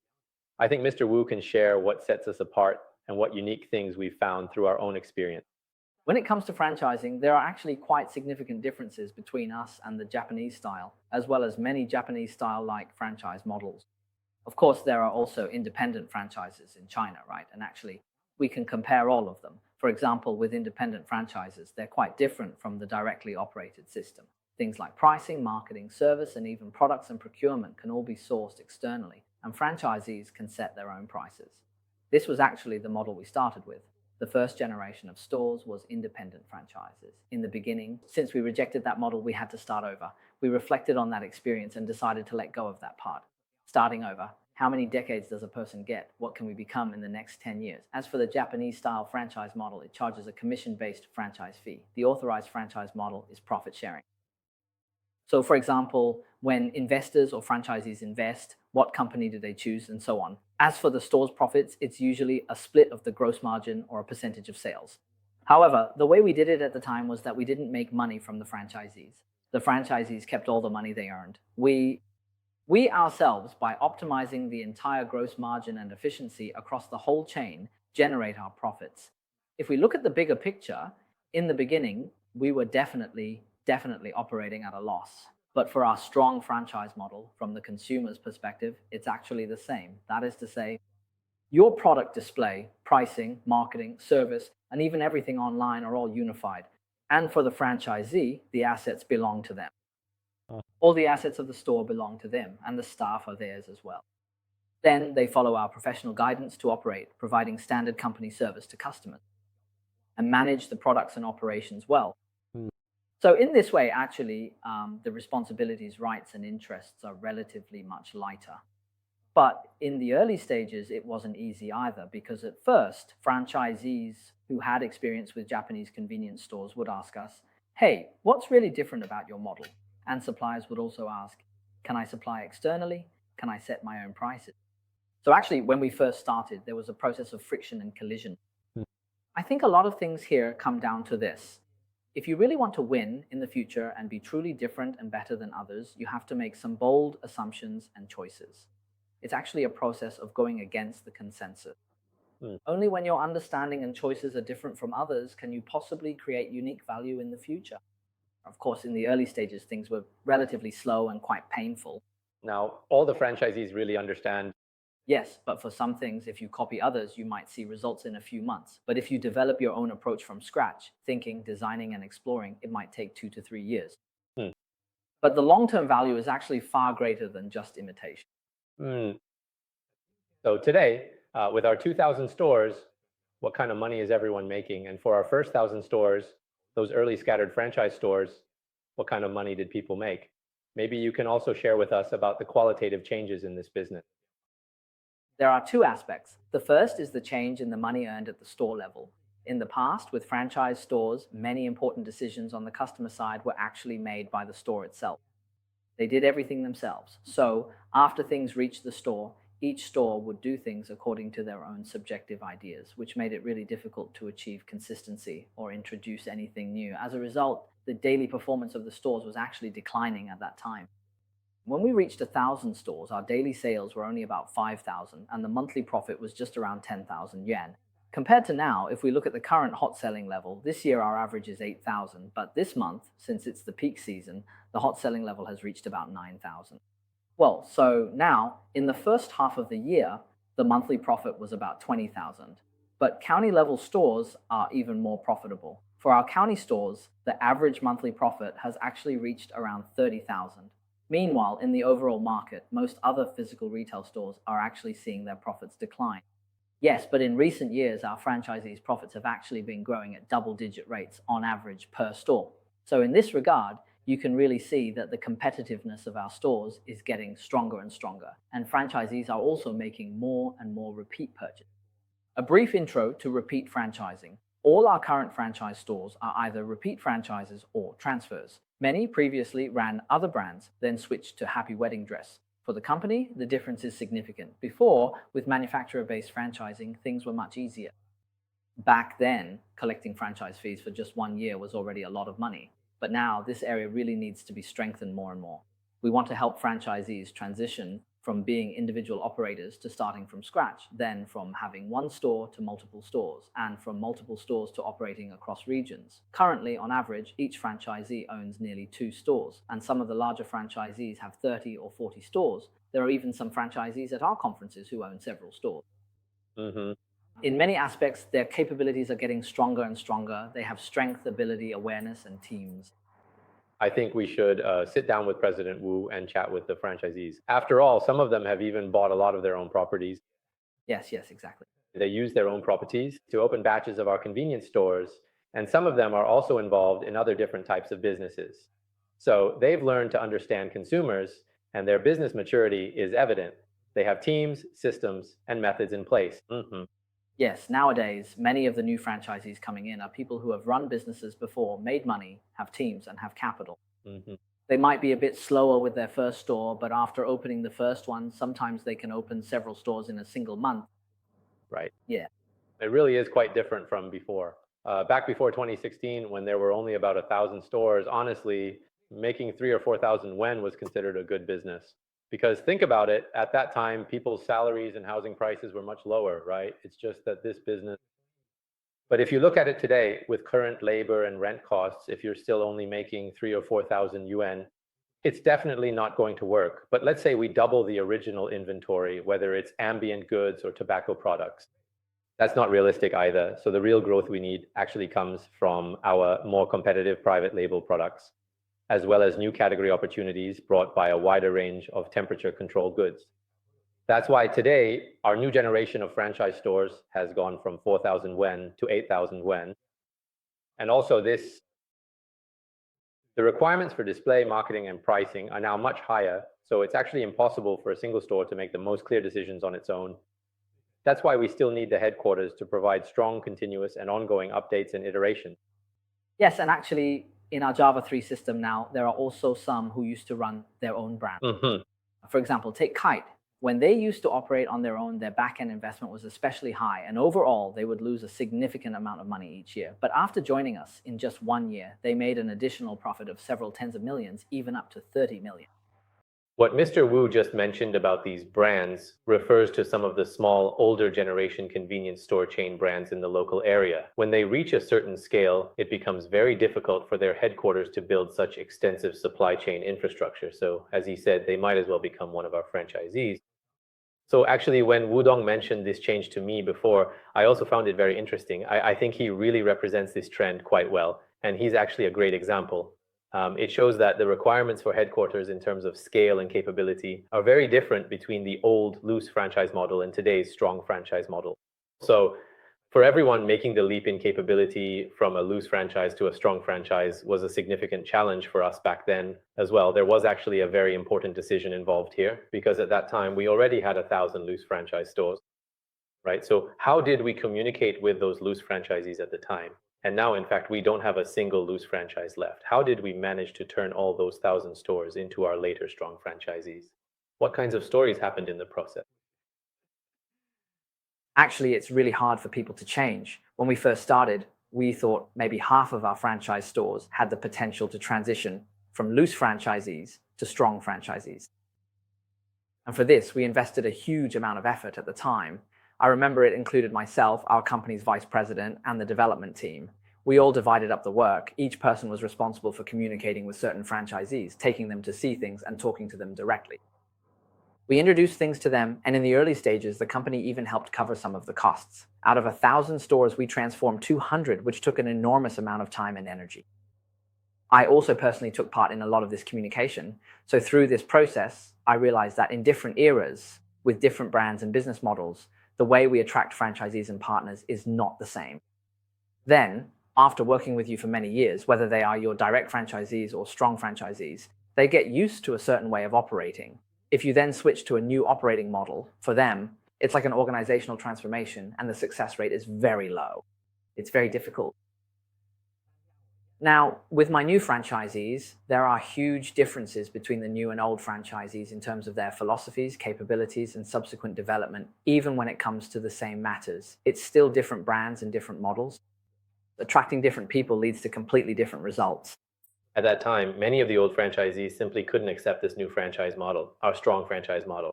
I think Mr. Wu can share what sets us apart and what unique things we've found through our own experience. When it comes to franchising, there are actually quite significant differences between us and the Japanese style, as well as many Japanese style-like franchise models. Of course, there are also independent franchises in China, right? And actually, we can compare all of them. For example, with independent franchises, they're quite different from the directly operated system. Things like pricing, marketing, service, and even products and procurement can all be sourced externally, and franchisees can set their own prices. This was actually the model we started with. The first generation of stores was independent franchises. In the beginning, since we rejected that model, we had to start over. We reflected on that experience and decided to let go of that part. Starting over, how many decades does a person get? What can we become in the next 10 years? As for the Japanese-style franchise model, it charges a commission-based franchise fee. The authorized franchise model is profit sharing. So, for example, when investors or franchisees invest, what company do they choose, and so on. As for the store's profits, it's usually a split of the gross margin or a percentage of sales. However, the way we did it at the time was that we didn't make money from the franchisees. The franchisees kept all the money they earned. We ourselves, by optimizing the entire gross margin and efficiency across the whole chain, generate our profits. If we look at the bigger picture, in the beginning, we were definitely operating at a loss. But for our strong franchise model, from the consumer's perspective, it's actually the same. That is to say, your product display, pricing, marketing, service, and even everything online are all unified. And for the franchisee, the assets belong to them. All the assets of the store belong to them, and the staff are theirs as well. Then they follow our professional guidance to operate, providing standard company service to customers, and manage the products and operations well. So in this way, actually, the responsibilities, rights, and interests are relatively much lighter. But in the early stages, it wasn't easy either, because at first, franchisees who had experience with Japanese convenience stores would ask us, hey, what's really different about your model? And suppliers would also ask, can I supply externally? Can I set my own prices? So actually, when we first started, there was a process of friction and collision. I think a lot of things here come down to this. If you really want to win in the future and be truly different and better than others, you have to make some bold assumptions and choices. It's actually a process of going against the consensus. Only when your understanding and choices are different from others can you possibly create unique value in the future. Of course, in the early stages, things were relatively slow and quite painful. Now, all the franchisees really understand Yes, but for some things, if you copy others, you might see results in a few months. But if you develop your own approach from scratch, thinking, designing, and exploring, it might take 2 to 3 years. Hmm. But the long term value is actually far greater than just imitation. Hmm. So today, with our 2,000 stores, what kind of money is everyone making? And for our first 1,000 stores, those early scattered franchise stores, what kind of money did people make? Maybe you can also share with us about the qualitative changes in this business. There are two aspects. The first is the change in the money earned at the store level. In the past, with franchise stores, many important decisions on the customer side were actually made by the store itself. They did everything themselves. So, after things reached the store, each store would do things according to their own subjective ideas, which made it really difficult to achieve consistency or introduce anything new. As a result, the daily performance of the stores was actually declining at that time. When we reached 1,000 stores, our daily sales were only about 5,000 and the monthly profit was just around 10,000 yuan. Compared to now, if we look at the current hot selling level, this year our average is 8,000, but this month, since it's the peak season, the hot selling level has reached about 9,000. Well, so now, in the first half of the year, the monthly profit was about 20,000. But county level stores are even more profitable. For our county stores, the average monthly profit has actually reached around 30,000. Meanwhile, in the overall market, most other physical retail stores are actually seeing their profits decline. Yes, but in recent years, our franchisees' profits have actually been growing at double-digit rates on average per store. So in this regard, you can really see that the competitiveness of our stores is getting stronger and stronger, and franchisees are also making more and more repeat purchases. A brief intro to repeat franchising. All our current franchise stores are either repeat franchises or transfers. Many previously ran other brands, then switched to Happy Wedding Dress. For the company, the difference is significant. Before, with manufacturer-based franchising, things were much easier. Back then, collecting franchise fees for just 1 year was already a lot of money. But now, this area really needs to be strengthened more and more. We want to help franchisees transition from being individual operators to starting from scratch, then from having one store to multiple stores, and from multiple stores to operating across regions. Currently, on average, each franchisee owns nearly 2 stores, and some of the larger franchisees have 30 or 40 stores. There are even some franchisees at our conferences who own several stores. Mm-hmm. In many aspects, their capabilities are getting stronger and stronger. They have strength, ability, awareness, and teams. I think we should sit down with President Wu and chat with the franchisees. After all, some of them have even bought a lot of their own properties. Yes, exactly. They use their own properties to open batches of our convenience stores, and some of them are also involved in other different types of businesses. So they've learned to understand consumers, and their business maturity is evident. They have teams, systems, and methods in place. Mm-hmm. Yes, nowadays, many of the new franchisees coming in are people who have run businesses before, made money, have teams, and have capital. Mm-hmm. They might be a bit slower with their first store, but after opening the first one, sometimes they can open several stores in a single month. Right. Yeah. It really is quite different from before. Back before 2016, when there were only about 1,000 stores, honestly, making 3,000 or 4,000 yuan was considered a good business. Because think about it, at that time, people's salaries and housing prices were much lower, right? It's just that this business. But if you look at it today, with current labor and rent costs, if you're still only making 3,000 or 4,000 yuan, it's definitely not going to work. But let's say we double the original inventory, whether it's ambient goods or tobacco products. That's not realistic either. So the real growth we need actually comes from our more competitive private label products, as well as new category opportunities brought by a wider range of temperature control goods. That's why today, our new generation of franchise stores has gone from 4,000 yuan to 8,000 yuan. And also the requirements for display, marketing, and pricing are now much higher. So it's actually impossible for a single store to make the most clear decisions on its own. That's why we still need the headquarters to provide strong, continuous, and ongoing updates and iteration. Yes, and actually, in our Java 3 system now, there are also some who used to run their own brand. Mm-hmm. For example, take Kite. When they used to operate on their own, their back-end investment was especially high, and overall, they would lose a significant amount of money each year. But after joining us in just 1 year, they made an additional profit of several tens of millions, even up to 30 million. What Mr. Wu just mentioned about these brands refers to some of the small, older generation convenience store chain brands in the local area. When they reach a certain scale, it becomes very difficult for their headquarters to build such extensive supply chain infrastructure. So, as he said, they might as well become one of our franchisees. So actually, when Wudong mentioned this change to me before, I also found it very interesting. I think he really represents this trend quite well, and he's actually a great example. It shows that the requirements for headquarters in terms of scale and capability are very different between the old loose franchise model and today's strong franchise model. So for everyone, making the leap in capability from a loose franchise to a strong franchise was a significant challenge for us back then as well. There was actually a very important decision involved here because at that time we already had 1,000 loose franchise stores, right? So how did we communicate with those loose franchisees at the time? And now, in fact, we don't have a single loose franchise left. How did we manage to turn all those 1,000 stores into our later strong franchisees? What kinds of stories happened in the process? Actually, it's really hard for people to change. When we first started, we thought maybe half of our franchise stores had the potential to transition from loose franchisees to strong franchisees. And for this, we invested a huge amount of effort at the time. I remember it included myself, our company's vice president, and the development team. We all divided up the work. Each person was responsible for communicating with certain franchisees, taking them to see things and talking to them directly. We introduced things to them, and in the early stages, the company even helped cover some of the costs. Out of 1,000 stores, we transformed 200, which took an enormous amount of time and energy. I also personally took part in a lot of this communication. So through this process, I realized that in different eras, with different brands and business models, the way we attract franchisees and partners is not the same. Then, after working with you for many years, whether they are your direct franchisees or strong franchisees, they get used to a certain way of operating. If you then switch to a new operating model, for them, it's like an organizational transformation and the success rate is very low. It's very difficult. Now, with my new franchisees, there are huge differences between the new and old franchisees in terms of their philosophies, capabilities, and subsequent development, even when it comes to the same matters. It's still different brands and different models. Attracting different people leads to completely different results. At that time, many of the old franchisees simply couldn't accept this new franchise model, our strong franchise model.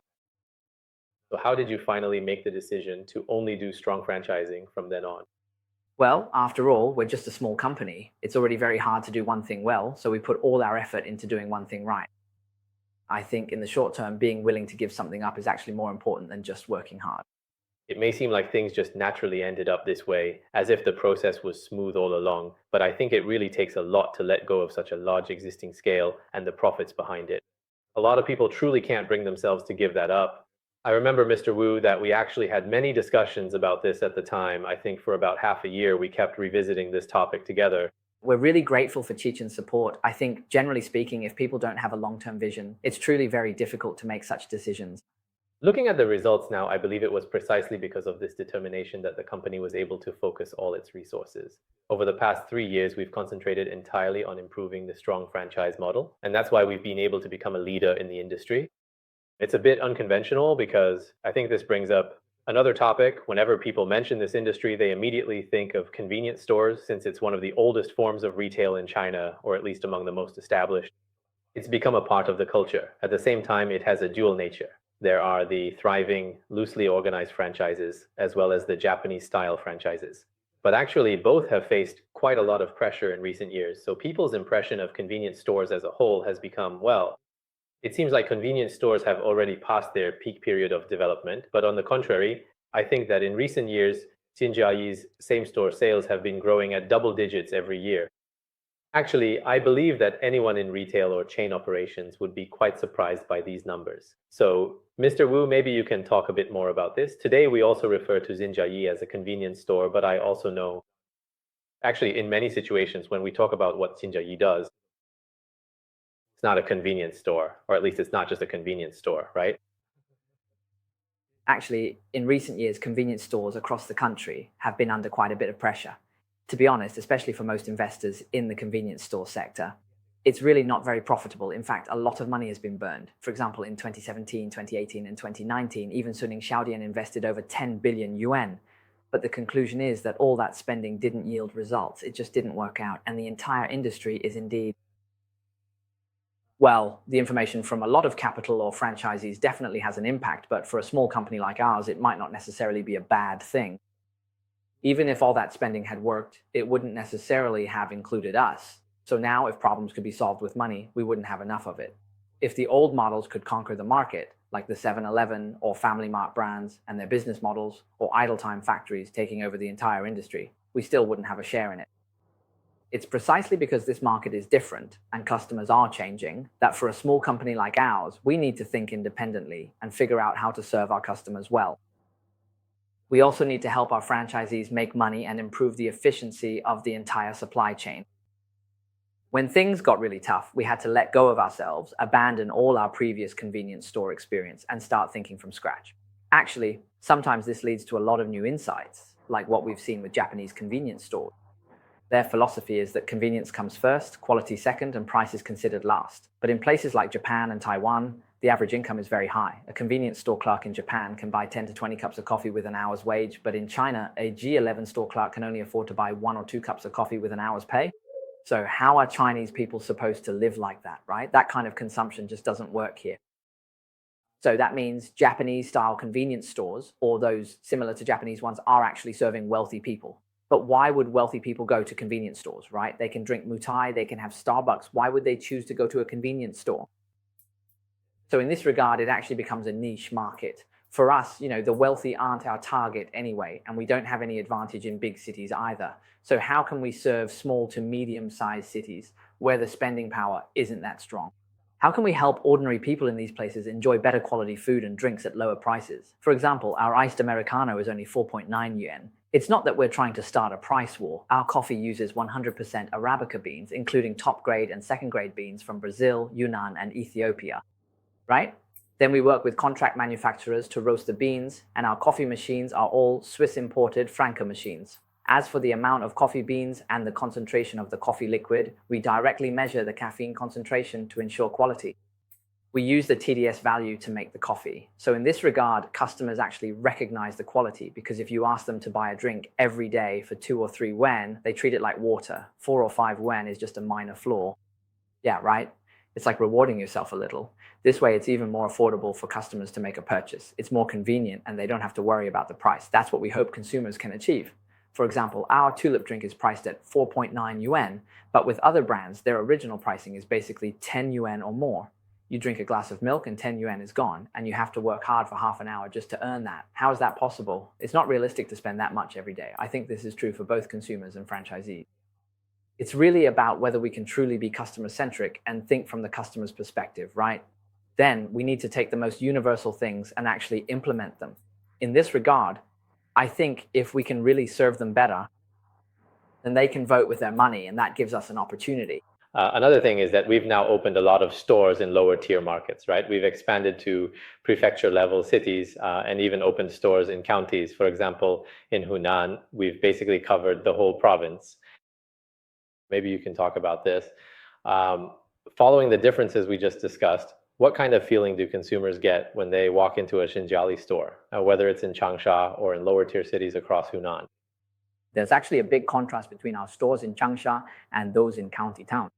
So how did you finally make the decision to only do strong franchising from then on? Well, after all, we're just a small company. It's already very hard to do one thing well, so we put all our effort into doing one thing right. I think in the short term, being willing to give something up is actually more important than just working hard. It may seem like things just naturally ended up this way, as if the process was smooth all along, but I think it really takes a lot to let go of such a large existing scale and the profits behind it. A lot of people truly can't bring themselves to give that up. I remember, Mr. Wu, that we actually had many discussions about this at the time. I think for about half a year, we kept revisiting this topic together. We're really grateful for Chichen's support. I think, generally speaking, if people don't have a long-term vision, it's truly very difficult to make such decisions. Looking at the results now, I believe it was precisely because of this determination that the company was able to focus all its resources. Over the past 3 years, we've concentrated entirely on improving the strong franchise model, and that's why we've been able to become a leader in the industry. It's a bit unconventional because I think this brings up another topic. Whenever people mention this industry, they immediately think of convenience stores since it's one of the oldest forms of retail in China, or at least among the most established. It's become a part of the culture. At the same time, it has a dual nature. There are the thriving, loosely organized franchises, as well as the Japanese-style franchises. But actually, both have faced quite a lot of pressure in recent years. So people's impression of convenience stores as a whole has become, well, it seems like convenience stores have already passed their peak period of development. But on the contrary, I think that in recent years, Xinjiayi's same-store sales have been growing at double digits every year. Actually, I believe that anyone in retail or chain operations would be quite surprised by these numbers. So, Mr. Wu, maybe you can talk a bit more about this. Today, we also refer to Xinjiayi as a convenience store, but I also know, actually, in many situations, when we talk about what Xinjiayi does, it's not a convenience store, or at least it's not just a convenience store, right? Actually, in recent years, convenience stores across the country have been under quite a bit of pressure. To be honest, especially for most investors in the convenience store sector, it's really not very profitable. In fact, a lot of money has been burned. For example, in 2017, 2018, and 2019, even Suning Xiaodian invested over 10 billion yuan. But the conclusion is that all that spending didn't yield results. It just didn't work out. And the entire industry is indeed, well, the information from a lot of capital or franchisees definitely has an impact, but for a small company like ours, it might not necessarily be a bad thing. Even if all that spending had worked, it wouldn't necessarily have included us. So now, if problems could be solved with money, we wouldn't have enough of it. If the old models could conquer the market, like the 7-Eleven or Family Mart brands and their business models, or idle time factories taking over the entire industry, we still wouldn't have a share in it. It's precisely because this market is different and customers are changing that for a small company like ours, we need to think independently and figure out how to serve our customers well. We also need to help our franchisees make money and improve the efficiency of the entire supply chain. When things got really tough, we had to let go of ourselves, abandon all our previous convenience store experience, and start thinking from scratch. Actually, sometimes this leads to a lot of new insights, like what we've seen with Japanese convenience stores. Their philosophy is that convenience comes first, quality second, and price is considered last. But in places like Japan and Taiwan, the average income is very high. A convenience store clerk in Japan can buy 10 to 20 cups of coffee with an hour's wage, but in China, a G11 store clerk can only afford to buy 1 or 2 cups of coffee with an hour's pay. So how are Chinese people supposed to live like that, right? That kind of consumption just doesn't work here. So that means Japanese-style convenience stores, or those similar to Japanese ones, are actually serving wealthy people. But why would wealthy people go to convenience stores, right? They can drink mutai, they can have Starbucks. Why would they choose to go to a convenience store? So in this regard, it actually becomes a niche market. For us, the wealthy aren't our target anyway, and we don't have any advantage in big cities either. So how can we serve small to medium-sized cities where the spending power isn't that strong? How can we help ordinary people in these places enjoy better quality food and drinks at lower prices? For example, our iced Americano is only 4.9 yuan. It's not that we're trying to start a price war. Our coffee uses 100% Arabica beans, including top grade and second grade beans from Brazil, Hunan, and Ethiopia, right? Then we work with contract manufacturers to roast the beans, and our coffee machines are all Swiss imported Franco machines. As for the amount of coffee beans and the concentration of the coffee liquid, we directly measure the caffeine concentration to ensure quality. We use the TDS value to make the coffee. So in this regard, customers actually recognize the quality, because if you ask them to buy a drink every day for 2 or 3 yuan, they treat it like water. 4 or 5 yuan is just a minor flaw. Yeah, right? It's like rewarding yourself a little. This way, it's even more affordable for customers to make a purchase. It's more convenient and they don't have to worry about the price. That's what we hope consumers can achieve. For example, our tulip drink is priced at 4.9 yuan, but with other brands, their original pricing is basically 10 yuan or more. You drink a glass of milk and 10 yuan is gone, and you have to work hard for half an hour just to earn that. How is that possible? It's not realistic to spend that much every day. I think this is true for both consumers and franchisees. It's really about whether we can truly be customer-centric and think from the customer's perspective, right? Then we need to take the most universal things and actually implement them. In this regard, I think if we can really serve them better, then they can vote with their money, and that gives us an opportunity. Another thing is that we've now opened a lot of stores in lower tier markets, right? We've expanded to prefecture level cities and even opened stores in counties. For example, in Hunan, we've basically covered the whole province. Maybe you can talk about this. Following the differences we just discussed, what kind of feeling do consumers get when they walk into a Xinjiali store, whether it's in Changsha or in lower tier cities across Hunan? There's actually a big contrast between our stores in Changsha and those in county towns.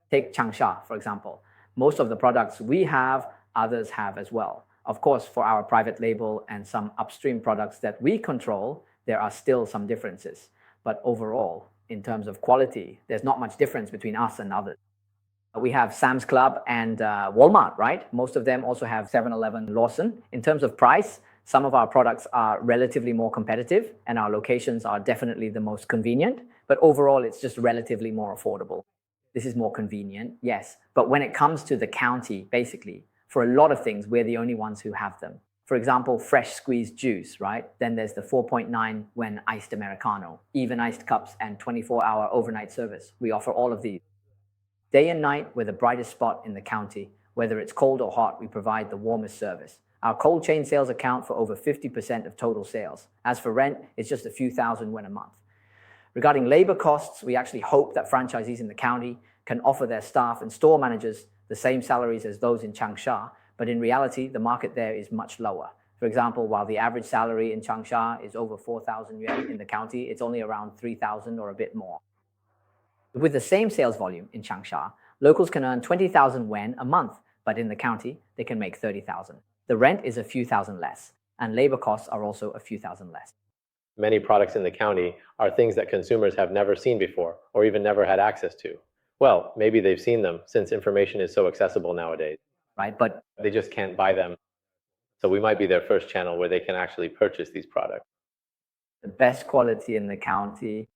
Take Changsha, for example. Most of the products we have, others have as well. Of course, for our private label and some upstream products that we control, there are still some differences. But overall, in terms of quality, there's not much difference between us and others. We have Sam's Club and Walmart, right? Most of them also have 7-Eleven, Lawson. In terms of price, some of our products are relatively more competitive and our locations are definitely the most convenient, but overall it's just relatively more affordable. This is more convenient, yes, but when it comes to the county, basically, for a lot of things, we're the only ones who have them. For example, fresh squeezed juice, right? Then there's the 4.9 when iced Americano, even iced cups, and 24-hour overnight service. We offer all of these. Day and night, we're the brightest spot in the county. Whether it's cold or hot, we provide the warmest service. Our cold chain sales account for over 50% of total sales. As for rent, it's just a few thousand yuan a month. Regarding labor costs, we actually hope that franchisees in the county can offer their staff and store managers the same salaries as those in Changsha, but in reality, the market there is much lower. For example, while the average salary in Changsha is over 4,000 yuan, in the county, it's only around 3,000 or a bit more. With the same sales volume in Changsha, locals can earn 20,000 yuan a month, but in the county, they can make 30,000. The rent is a few thousand less, and labor costs are also a few thousand less. Many products in the county are things that consumers have never seen before or even never had access to. Well, maybe they've seen them since information is so accessible nowadays. Right, but they just can't buy them. So we might be their first channel where they can actually purchase these products. The best quality in the county.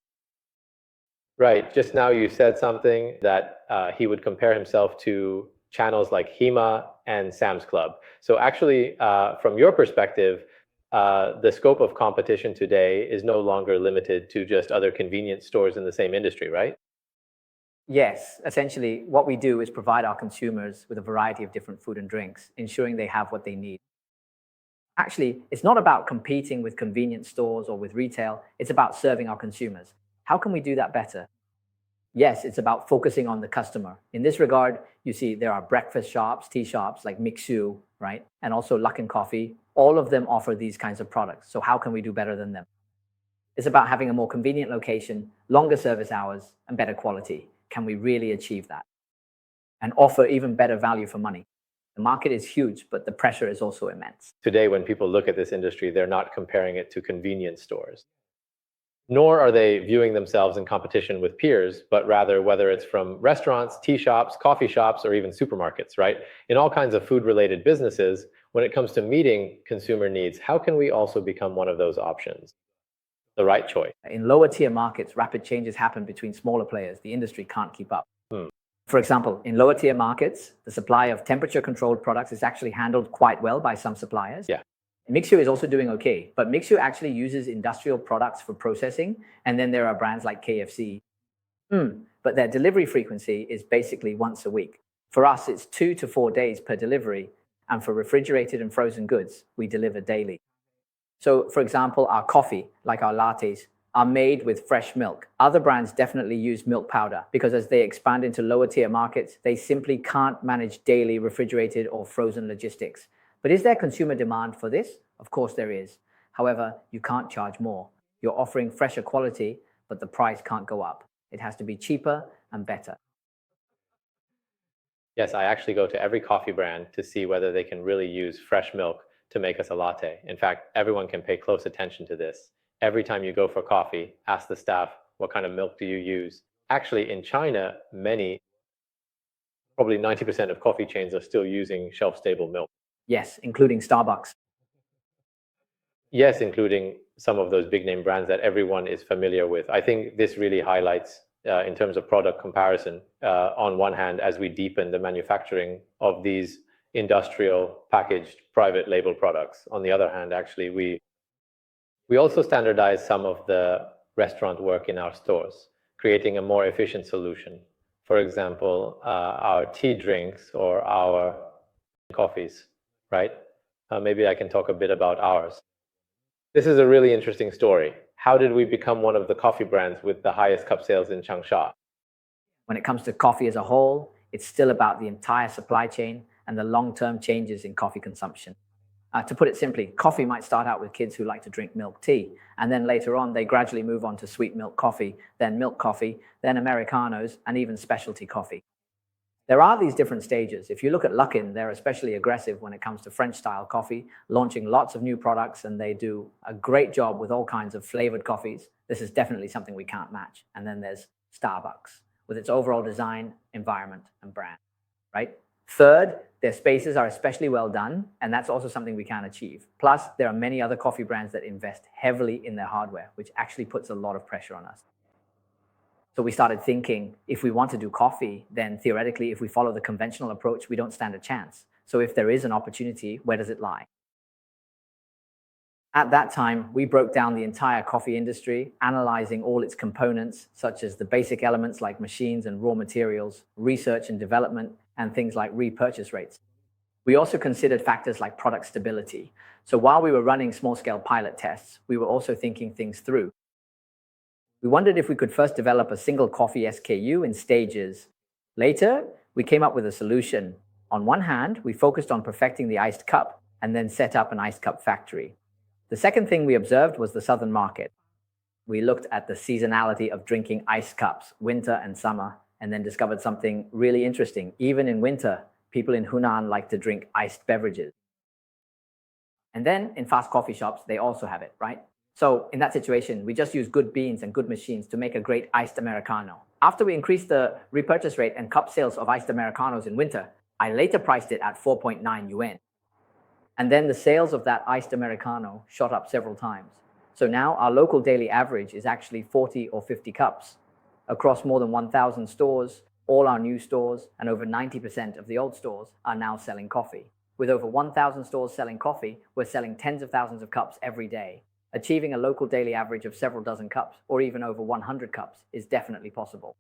Right. Just now you said something that he would compare himself to channels like Hema and Sam's Club. So actually, from your perspective, the scope of competition today is no longer limited to just other convenience stores in the same industry, right? Yes, essentially what we do is provide our consumers with a variety of different food and drinks, ensuring they have what they need. Actually, it's not about competing with convenience stores or with retail, it's about serving our consumers. How can we do that better? Yes, it's about focusing on the customer. In this regard, you see there are breakfast shops, tea shops like Minyi Wu, right? And also Luckin Coffee. All of them offer these kinds of products. So how can we do better than them? It's about having a more convenient location, longer service hours, and better quality. Can we really achieve that? And offer even better value for money? The market is huge, but the pressure is also immense. Today, when people look at this industry, they're not comparing it to convenience stores. Nor are they viewing themselves in competition with peers, but rather whether it's from restaurants, tea shops, coffee shops, or even supermarkets, right? In all kinds of food-related businesses, when it comes to meeting consumer needs, how can we also become one of those options? The right choice. In lower tier markets, rapid changes happen between smaller players. The industry can't keep up. For example, in lower tier markets, the supply of temperature controlled products is actually handled quite well by some suppliers. Yeah. Minyi Wu is also doing okay, but Minyi Wu actually uses industrial products for processing, and then there are brands like KFC. But their delivery frequency is basically once a week. For us, it's 2 to 4 days per delivery, and for refrigerated and frozen goods, we deliver daily. So, for example, our coffee, like our lattes, are made with fresh milk. Other brands definitely use milk powder because as they expand into lower tier markets, they simply can't manage daily refrigerated or frozen logistics. But is there consumer demand for this? Of course there is. However, you can't charge more. You're offering fresher quality, but the price can't go up. It has to be cheaper and better. Yes, I actually go to every coffee brand to see whether they can really use fresh milk to make us a latte. In fact, everyone can pay close attention to this. Every time you go for coffee, ask the staff, what kind of milk do you use? Actually, in China, probably 90% of coffee chains are still using shelf-stable milk. Yes, including Starbucks. Yes, including some of those big name brands that everyone is familiar with. I think this really highlights, in terms of product comparison, on one hand, as we deepen the manufacturing of these industrial packaged private label products. On the other hand, actually, we also standardize some of the restaurant work in our stores, creating a more efficient solution. For example, our tea drinks or our coffees, right? Maybe I can talk a bit about ours. This is a really interesting story. How did we become one of the coffee brands with the highest cup sales in Changsha? When it comes to coffee as a whole, it's still about the entire supply chain and the long-term changes in coffee consumption. To put it simply, coffee might start out with kids who like to drink milk tea, and then later on they gradually move on to sweet milk coffee, then Americanos, and even specialty coffee. There are these different stages. If you look at Luckin, they're especially aggressive when it comes to French-style coffee, launching lots of new products, and they do a great job with all kinds of flavored coffees. This is definitely something we can't match. And then there's Starbucks, with its overall design, environment, and brand, right? Third, their spaces are especially well done, and that's also something we can achieve. Plus, there are many other coffee brands that invest heavily in their hardware, which actually puts a lot of pressure on us. So we started thinking, if we want to do coffee, then theoretically, if we follow the conventional approach, we don't stand a chance. So if there is an opportunity, where does it lie? At that time, we broke down the entire coffee industry, analyzing all its components, such as the basic elements like machines and raw materials, research and development, and things like repurchase rates. We also considered factors like product stability. So while we were running small-scale pilot tests, we were also thinking things through. We wondered if we could first develop a single coffee SKU in stages. Later, we came up with a solution. On one hand, we focused on perfecting the iced cup and then set up an iced cup factory. The second thing we observed was the southern market. We looked at the seasonality of drinking iced cups, winter and summer, and then discovered something really interesting. Even in winter, people in Hunan like to drink iced beverages. And then in fast coffee shops, they also have it, right? So in that situation, we just use good beans and good machines to make a great iced Americano. After we increased the repurchase rate and cup sales of iced Americanos in winter, I later priced it at 4.9 yuan. And then the sales of that iced Americano shot up several times. So now our local daily average is actually 40 or 50 cups. Across more than 1,000 stores, all our new stores, and over 90% of the old stores are now selling coffee. With over 1,000 stores selling coffee, we're selling tens of thousands of cups every day. Achieving a local daily average of several dozen cups, or even over 100 cups, is definitely possible.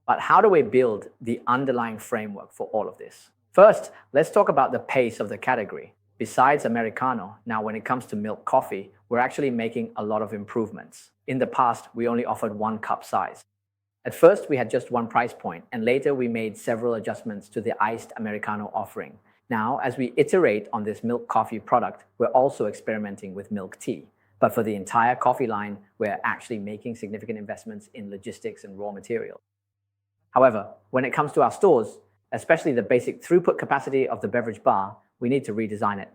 But how do we build the underlying framework for all of this? First, let's talk about the pace of the category. Besides Americano, now when it comes to milk coffee, we're actually making a lot of improvements. In the past, we only offered 1 cup size. At first, we had just 1 price point, and later we made several adjustments to the iced Americano offering. Now, as we iterate on this milk coffee product, we're also experimenting with milk tea. But for the entire coffee line, we're actually making significant investments in logistics and raw materials. However, when it comes to our stores, especially the basic throughput capacity of the beverage bar, we need to redesign it.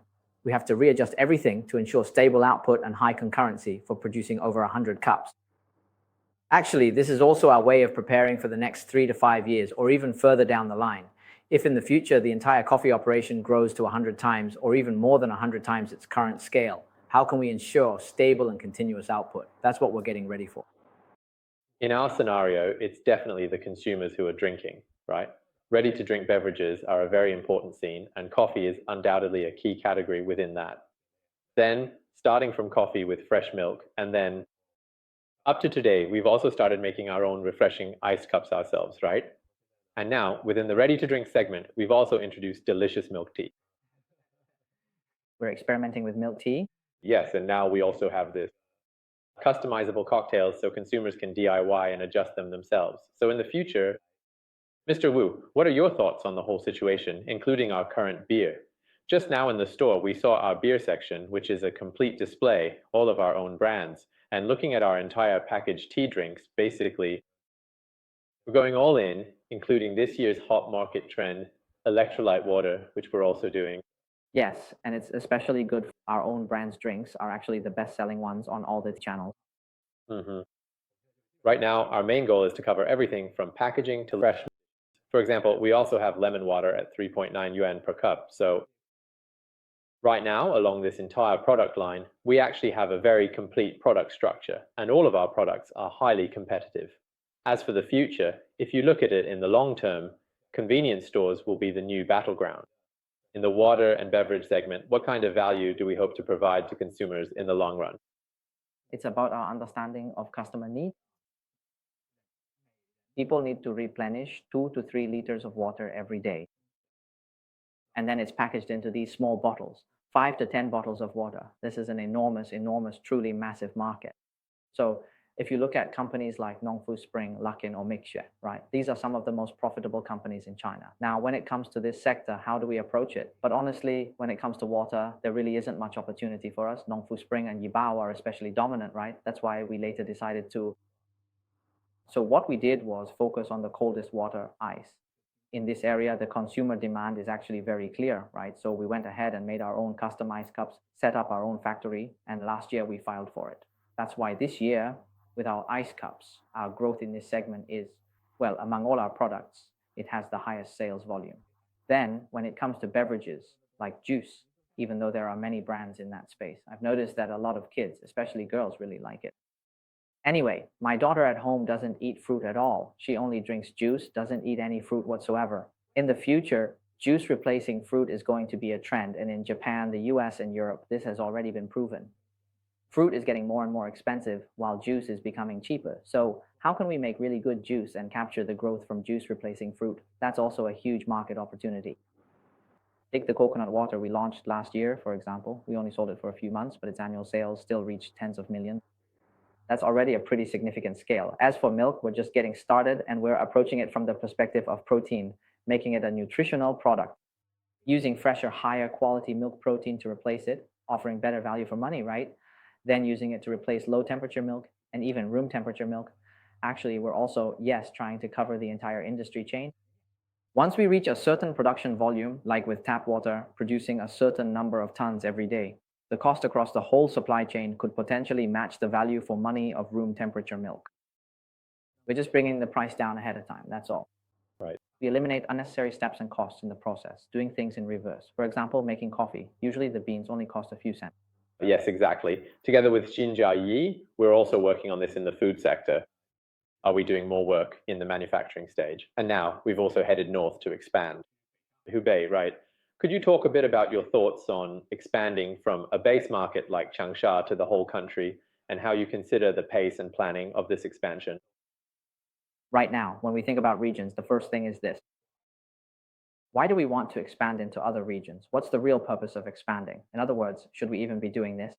We have to readjust everything to ensure stable output and high concurrency for producing over 100 cups. Actually, this is also our way of preparing for the next 3 to 5 years, or even further down the line. If in the future the entire coffee operation grows to 100 times, or even more than 100 times its current scale, how can we ensure stable and continuous output? That's what we're getting ready for. In our scenario, it's definitely the consumers who are drinking, right? Ready-to-drink beverages are a very important scene, and coffee is undoubtedly a key category within that. Then, starting from coffee with fresh milk, and then up to today, we've also started making our own refreshing iced cups ourselves, right? And now, within the ready-to-drink segment, we've also introduced delicious milk tea. We're experimenting with milk tea. Yes, and now we also have this customizable cocktails so consumers can DIY and adjust them themselves. So in the future, Mr. Wu, what are your thoughts on the whole situation, including our current beer? Just now in the store, we saw our beer section, which is a complete display, all of our own brands. And looking at our entire packaged tea drinks, basically, we're going all in, including this year's hot market trend, electrolyte water, which we're also doing. Yes, and it's especially good. Our own brands drinks are actually the best-selling ones on all the channels. Right now, our main goal is to cover everything from packaging to fresh. For example, we also have lemon water at 3.9 yuan per cup. So right now, along this entire product line, we actually have a very complete product structure, and all of our products are highly competitive. As for the future, if you look at it in the long term, convenience stores will be the new battleground. In the water and beverage segment, what kind of value do we hope to provide to consumers in the long run? It's about our understanding of customer needs. People need to replenish 2 to 3 liters of water every day. And then it's packaged into these small bottles, 5 to 10 bottles of water. This is an enormous, truly massive market. So if you look at companies like Nongfu Spring, Luckin, or Mixue, right? These are some of the most profitable companies in China. Now, when it comes to this sector, how do we approach it? But honestly, when it comes to water, there really isn't much opportunity for us. Nongfu Spring and Yibao are especially dominant, right? That's why we later decided to. So what we did was focus on the coldest water, ice. In this area, the consumer demand is actually very clear, right? So we went ahead and made our own customized cups, set up our own factory, and last year we filed for it. That's why this year, with our ice cups, our growth in this segment is, well, among all our products, it has the highest sales volume. Then, when it comes to beverages, like juice, even though there are many brands in that space, I've noticed that a lot of kids, especially girls, really like it. Anyway, my daughter at home doesn't eat fruit at all. She only drinks juice, doesn't eat any fruit whatsoever. In the future, juice replacing fruit is going to be a trend, and in Japan, the US, and Europe, this has already been proven. Fruit is getting more and more expensive while juice is becoming cheaper. So how can we make really good juice and capture the growth from juice replacing fruit? That's also a huge market opportunity. Take the coconut water we launched last year, for example. We only sold it for a few months, but its annual sales still reached tens of millions. That's already a pretty significant scale. As for milk, we're just getting started, and we're approaching it from the perspective of protein, making it a nutritional product. Using fresher, higher quality milk protein to replace it, offering better value for money, right? Then using it to replace low temperature milk and even room temperature milk. Actually, we're also, yes, trying to cover the entire industry chain. Once we reach a certain production volume, like with tap water, producing a certain number of tons every day, the cost across the whole supply chain could potentially match the value for money of room temperature milk. We're just bringing the price down ahead of time, that's all. Right. We eliminate unnecessary steps and costs in the process, doing things in reverse. For example, making coffee. Usually the beans only cost a few cents. Yes, exactly. Together with Xinjiayi, we're also working on this in the food sector. Are we doing more work in the manufacturing stage? And now we've also headed north to expand. Hubei, right? Could you talk a bit about your thoughts on expanding from a base market like Changsha to the whole country and how you consider the pace and planning of this expansion? Right now, when we think about regions, the first thing is this. Why do we want to expand into other regions? What's the real purpose of expanding? In other words, should we even be doing this?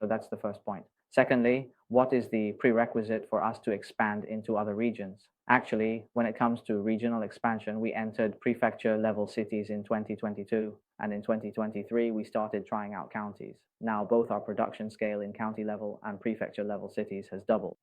So that's the first point. Secondly, what is the prerequisite for us to expand into other regions? Actually, when it comes to regional expansion, we entered prefecture level cities in 2022. And in 2023, we started trying out counties. Now, both our production scale in county level and prefecture level cities has doubled.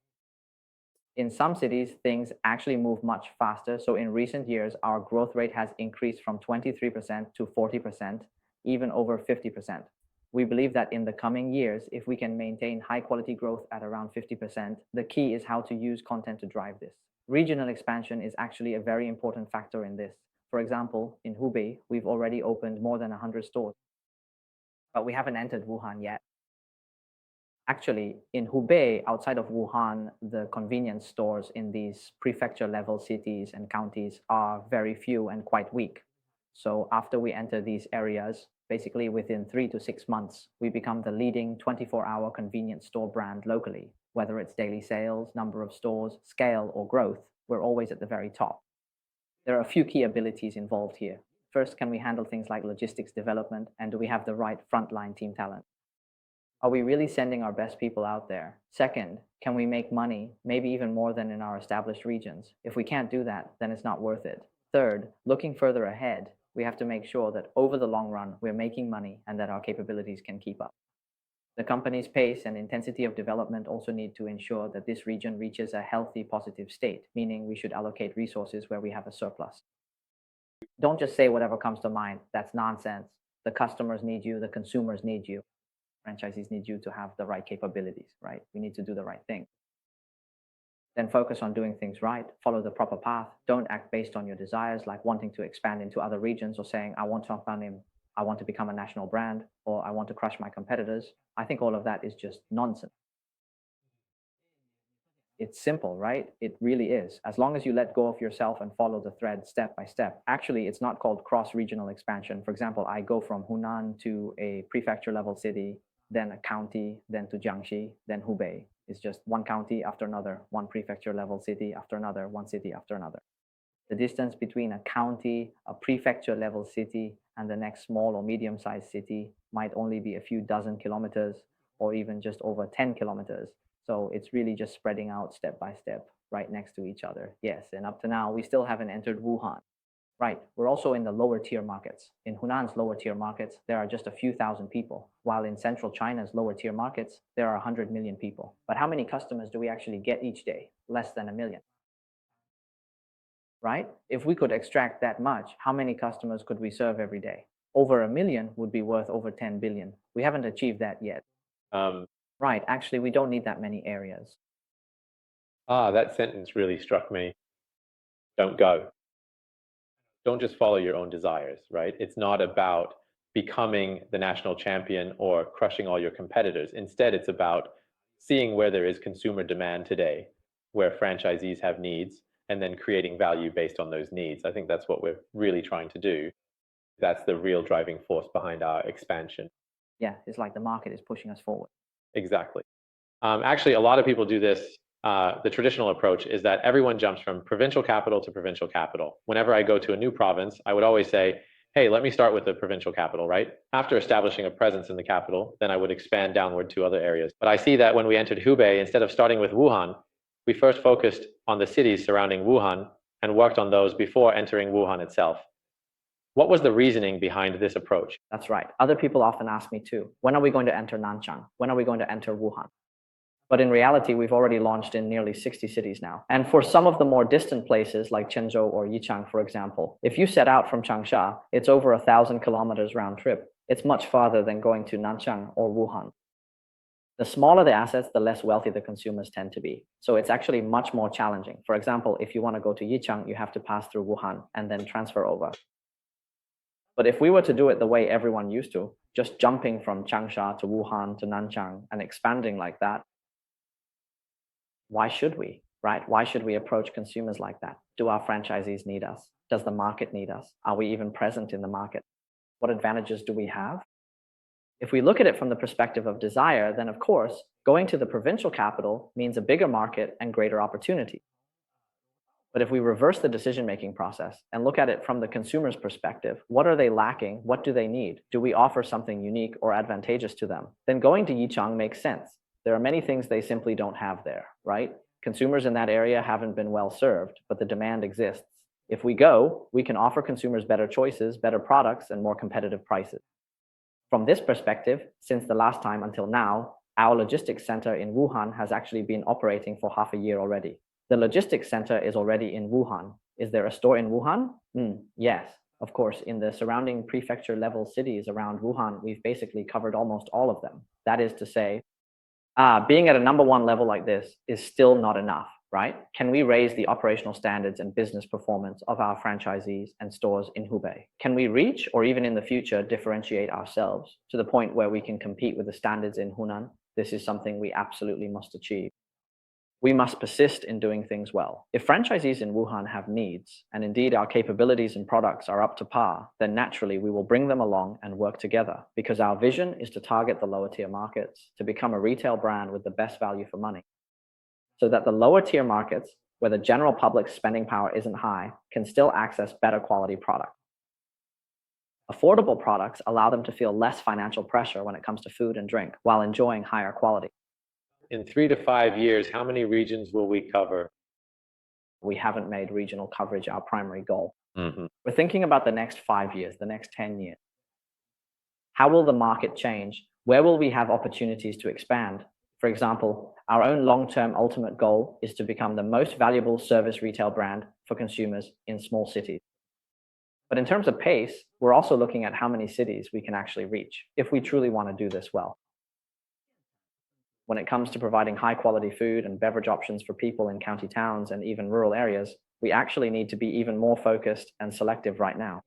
In some cities, things actually move much faster. So in recent years, our growth rate has increased from 23% to 40%, even over 50%. We believe that in the coming years, if we can maintain high quality growth at around 50%, the key is how to use content to drive this. Regional expansion is actually a very important factor in this. For example, in Hubei, we've already opened more than 100 stores, but we haven't entered Wuhan yet. Actually, in Hubei, outside of Wuhan, the convenience stores in these prefecture level cities and counties are very few and quite weak. So after we enter these areas, basically within 3 to 6 months, we become the leading 24-hour convenience store brand locally. Whether it's daily sales, number of stores, scale, or growth, we're always at the very top. There are a few key abilities involved here. First, can we handle things like logistics development, and do we have the right frontline team talent? Are we really sending our best people out there? Second, can we make money, maybe even more than in our established regions? If we can't do that, then it's not worth it. Third, looking further ahead, we have to make sure that over the long run, we're making money and that our capabilities can keep up. The company's pace and intensity of development also need to ensure that this region reaches a healthy, positive state, meaning we should allocate resources where we have a surplus. Don't just say whatever comes to mind. That's nonsense. The customers need you, the consumers need you. Franchisees need you to have the right capabilities, right? We need to do the right thing. Then focus on doing things right, follow the proper path. Don't act based on your desires, like wanting to expand into other regions or saying, I want to become a national brand, or I want to crush my competitors. I think all of that is just nonsense. It's simple, right? It really is. As long as you let go of yourself and follow the thread step by step. Actually, it's not called cross-regional expansion. For example, I go from Hunan to a prefecture level city, then a county, then to Jiangxi, then Hubei. It's just one county after another, one prefecture level city after another, one city after another. The distance between a county, a prefecture level city, and the next small or medium-sized city might only be a few dozen kilometers or even just over 10 kilometers. So it's really just spreading out step by step right next to each other. Yes, and up to now, we still haven't entered Wuhan. Right, we're also in the lower tier markets. In Hunan's lower tier markets, there are just a few thousand people, while in central China's lower tier markets, there are 100 million people. But how many customers do we actually get each day? Less than 1 million. Right? If we could extract that much, how many customers could we serve every day? Over 1 million would be worth over 10 billion. We haven't achieved that yet. Right, actually, we don't need that many areas. That sentence really struck me. Don't go. Don't just follow your own desires, right? It's not about becoming the national champion or crushing all your competitors. Instead, it's about seeing where there is consumer demand today, where franchisees have needs, and then creating value based on those needs. I think that's what we're really trying to do. That's the real driving force behind our expansion. Yeah, it's like the market is pushing us forward. Exactly. Actually, a lot of people do this. The traditional approach is that everyone jumps from provincial capital to provincial capital. Whenever I go to a new province, I would always say, hey, let me start with the provincial capital, right? After establishing a presence in the capital, then I would expand downward to other areas. But I see that when we entered Hubei, instead of starting with Wuhan, we first focused on the cities surrounding Wuhan and worked on those before entering Wuhan itself. What was the reasoning behind this approach? That's right. Other people often ask me too, when are we going to enter Nanchang? When are we going to enter Wuhan? But in reality, we've already launched in nearly 60 cities now. And for some of the more distant places like Ezhou or Yichang, for example, if you set out from Changsha, it's over 1,000 kilometers round trip. It's much farther than going to Nanchang or Wuhan. The smaller the assets, the less wealthy the consumers tend to be. So it's actually much more challenging. For example, if you want to go to Yichang, you have to pass through Wuhan and then transfer over. But if we were to do it the way everyone used to, just jumping from Changsha to Wuhan to Nanchang and expanding like that, why should we, right? Why should we approach consumers like that? Do our franchisees need us? Does the market need us? Are we even present in the market? What advantages do we have? If we look at it from the perspective of desire, then of course, going to the provincial capital means a bigger market and greater opportunity. But if we reverse the decision-making process and look at it from the consumer's perspective, what are they lacking? What do they need? Do we offer something unique or advantageous to them? Then going to Yichang makes sense. There are many things they simply don't have there, right? Consumers in that area haven't been well served, but the demand exists. If we go, we can offer consumers better choices, better products, and more competitive prices. From this perspective, since the last time until now, our logistics center in Wuhan has actually been operating for half a year already. The logistics center is already in Wuhan. Is there a store in Wuhan? Yes, of course. In the surrounding prefecture level cities around Wuhan, we've basically covered almost all of them. That is to say, being at a number one level like this is still not enough, right? Can we raise the operational standards and business performance of our franchisees and stores in Hubei? Can we reach, or even in the future, differentiate ourselves to the point where we can compete with the standards in Hunan? This is something we absolutely must achieve. We must persist in doing things well. If franchisees in Wuhan have needs, and indeed our capabilities and products are up to par, then naturally we will bring them along and work together, because our vision is to target the lower tier markets, to become a retail brand with the best value for money, so that the lower tier markets, where the general public's spending power isn't high, can still access better quality products. Affordable products allow them to feel less financial pressure when it comes to food and drink, while enjoying higher quality. In 3 to 5 years, how many regions will we cover? We haven't made regional coverage our primary goal. We're thinking about the next 5 years, the next 10 years. How will the market change? Where will we have opportunities to expand? For example, our own long-term ultimate goal is to become the most valuable service retail brand for consumers in small cities. But in terms of pace, we're also looking at how many cities we can actually reach if we truly want to do this well. When it comes to providing high quality food and beverage options for people in county towns and even rural areas, we actually need to be even more focused and selective right now.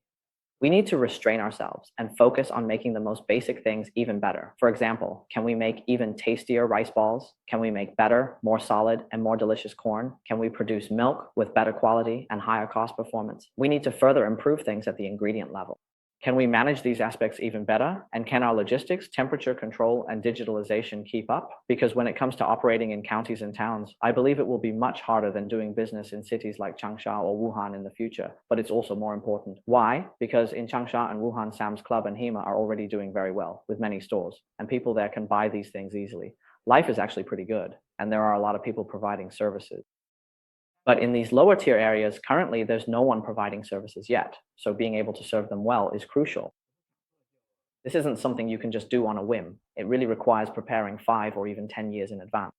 We need to restrain ourselves and focus on making the most basic things even better. For example, can we make even tastier rice balls? Can we make better, more solid, and more delicious corn? Can we produce milk with better quality and higher cost performance? We need to further improve things at the ingredient level. Can we manage these aspects even better? And can our logistics, temperature control, and digitalization keep up? Because when it comes to operating in counties and towns, I believe it will be much harder than doing business in cities like Changsha or Wuhan in the future, but it's also more important. Why? Because in Changsha and Wuhan, Sam's Club and Hema are already doing very well with many stores, and people there can buy these things easily. Life is actually pretty good, and there are a lot of people providing services. But in these lower tier areas, currently, there's no one providing services yet. So being able to serve them well is crucial. This isn't something you can just do on a whim. It really requires preparing 5 or even 10 years in advance.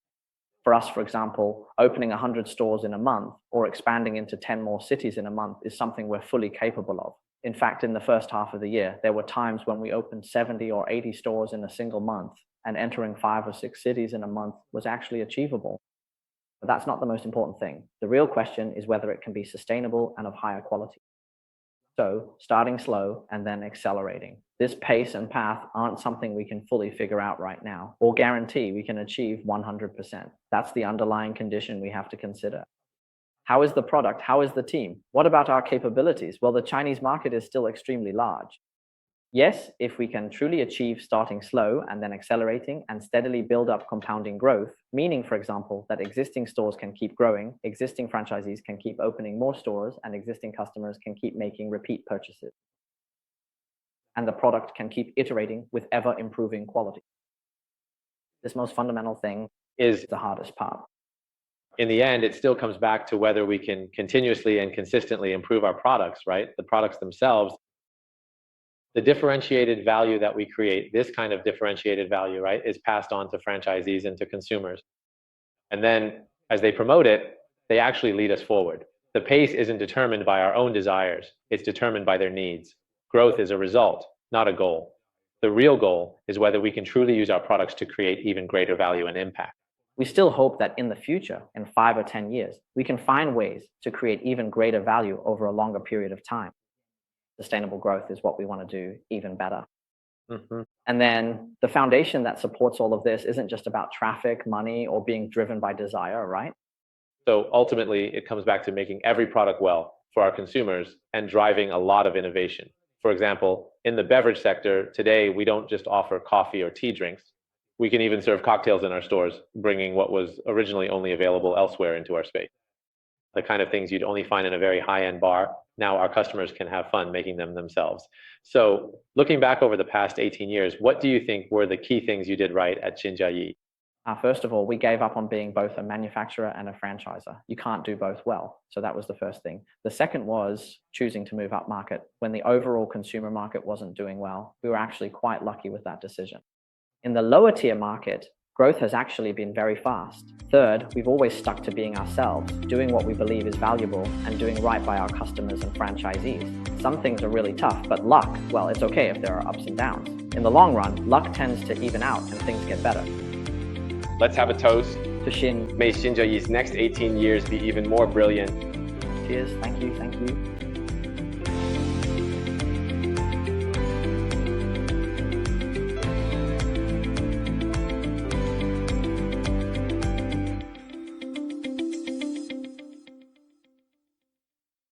For us, for example, opening 100 stores in a month or expanding into 10 more cities in a month is something we're fully capable of. In fact, in the first half of the year, there were times when we opened 70 or 80 stores in a single month, and entering 5 or 6 cities in a month was actually achievable. But that's not the most important thing. The real question is whether it can be sustainable and of higher quality. So, starting slow and then accelerating. This pace and path aren't something we can fully figure out right now, or guarantee we can achieve 100%. That's the underlying condition we have to consider. How is the product? How is the team? What about our capabilities? Well, the Chinese market is still extremely large. Yes, if we can truly achieve starting slow and then accelerating and steadily build up compounding growth, meaning, for example, that existing stores can keep growing, existing franchisees can keep opening more stores, and existing customers can keep making repeat purchases. And the product can keep iterating with ever improving quality. This most fundamental thing is the hardest part. In the end, it still comes back to whether we can continuously and consistently improve our products, right? The products themselves. The differentiated value that we create, this kind of differentiated value, right, is passed on to franchisees and to consumers. And then as they promote it, they actually lead us forward. The pace isn't determined by our own desires. It's determined by their needs. Growth is a result, not a goal. The real goal is whether we can truly use our products to create even greater value and impact. We still hope that in the future, in 5 or 10 years, we can find ways to create even greater value over a longer period of time. Sustainable growth is what we want to do even better. And then the foundation that supports all of this isn't just about traffic, money, or being driven by desire, right? So ultimately, it comes back to making every product well for our consumers and driving a lot of innovation. For example, in the beverage sector, today we don't just offer coffee or tea drinks. We can even serve cocktails in our stores, bringing what was originally only available elsewhere into our space. The kind of things you'd only find in a very high-end bar, now our customers can have fun making them themselves. So looking back over the past 18 years, what do you think were the key things you did right at Xinjiayi? First of all, we gave up on being both a manufacturer and a franchisor. You can't do both well. So that was the first thing. The second was choosing to move up market. When the overall consumer market wasn't doing well, we were actually quite lucky with that decision. In the lower tier market, growth has actually been very fast. Third, we've always stuck to being ourselves, doing what we believe is valuable and doing right by our customers and franchisees. Some things are really tough, but luck, well, it's okay if there are ups and downs. In the long run, luck tends to even out and things get better. Let's have a toast. To Xin. May Xinjiayi's next 18 years be even more brilliant. Cheers. Thank you. Thank you.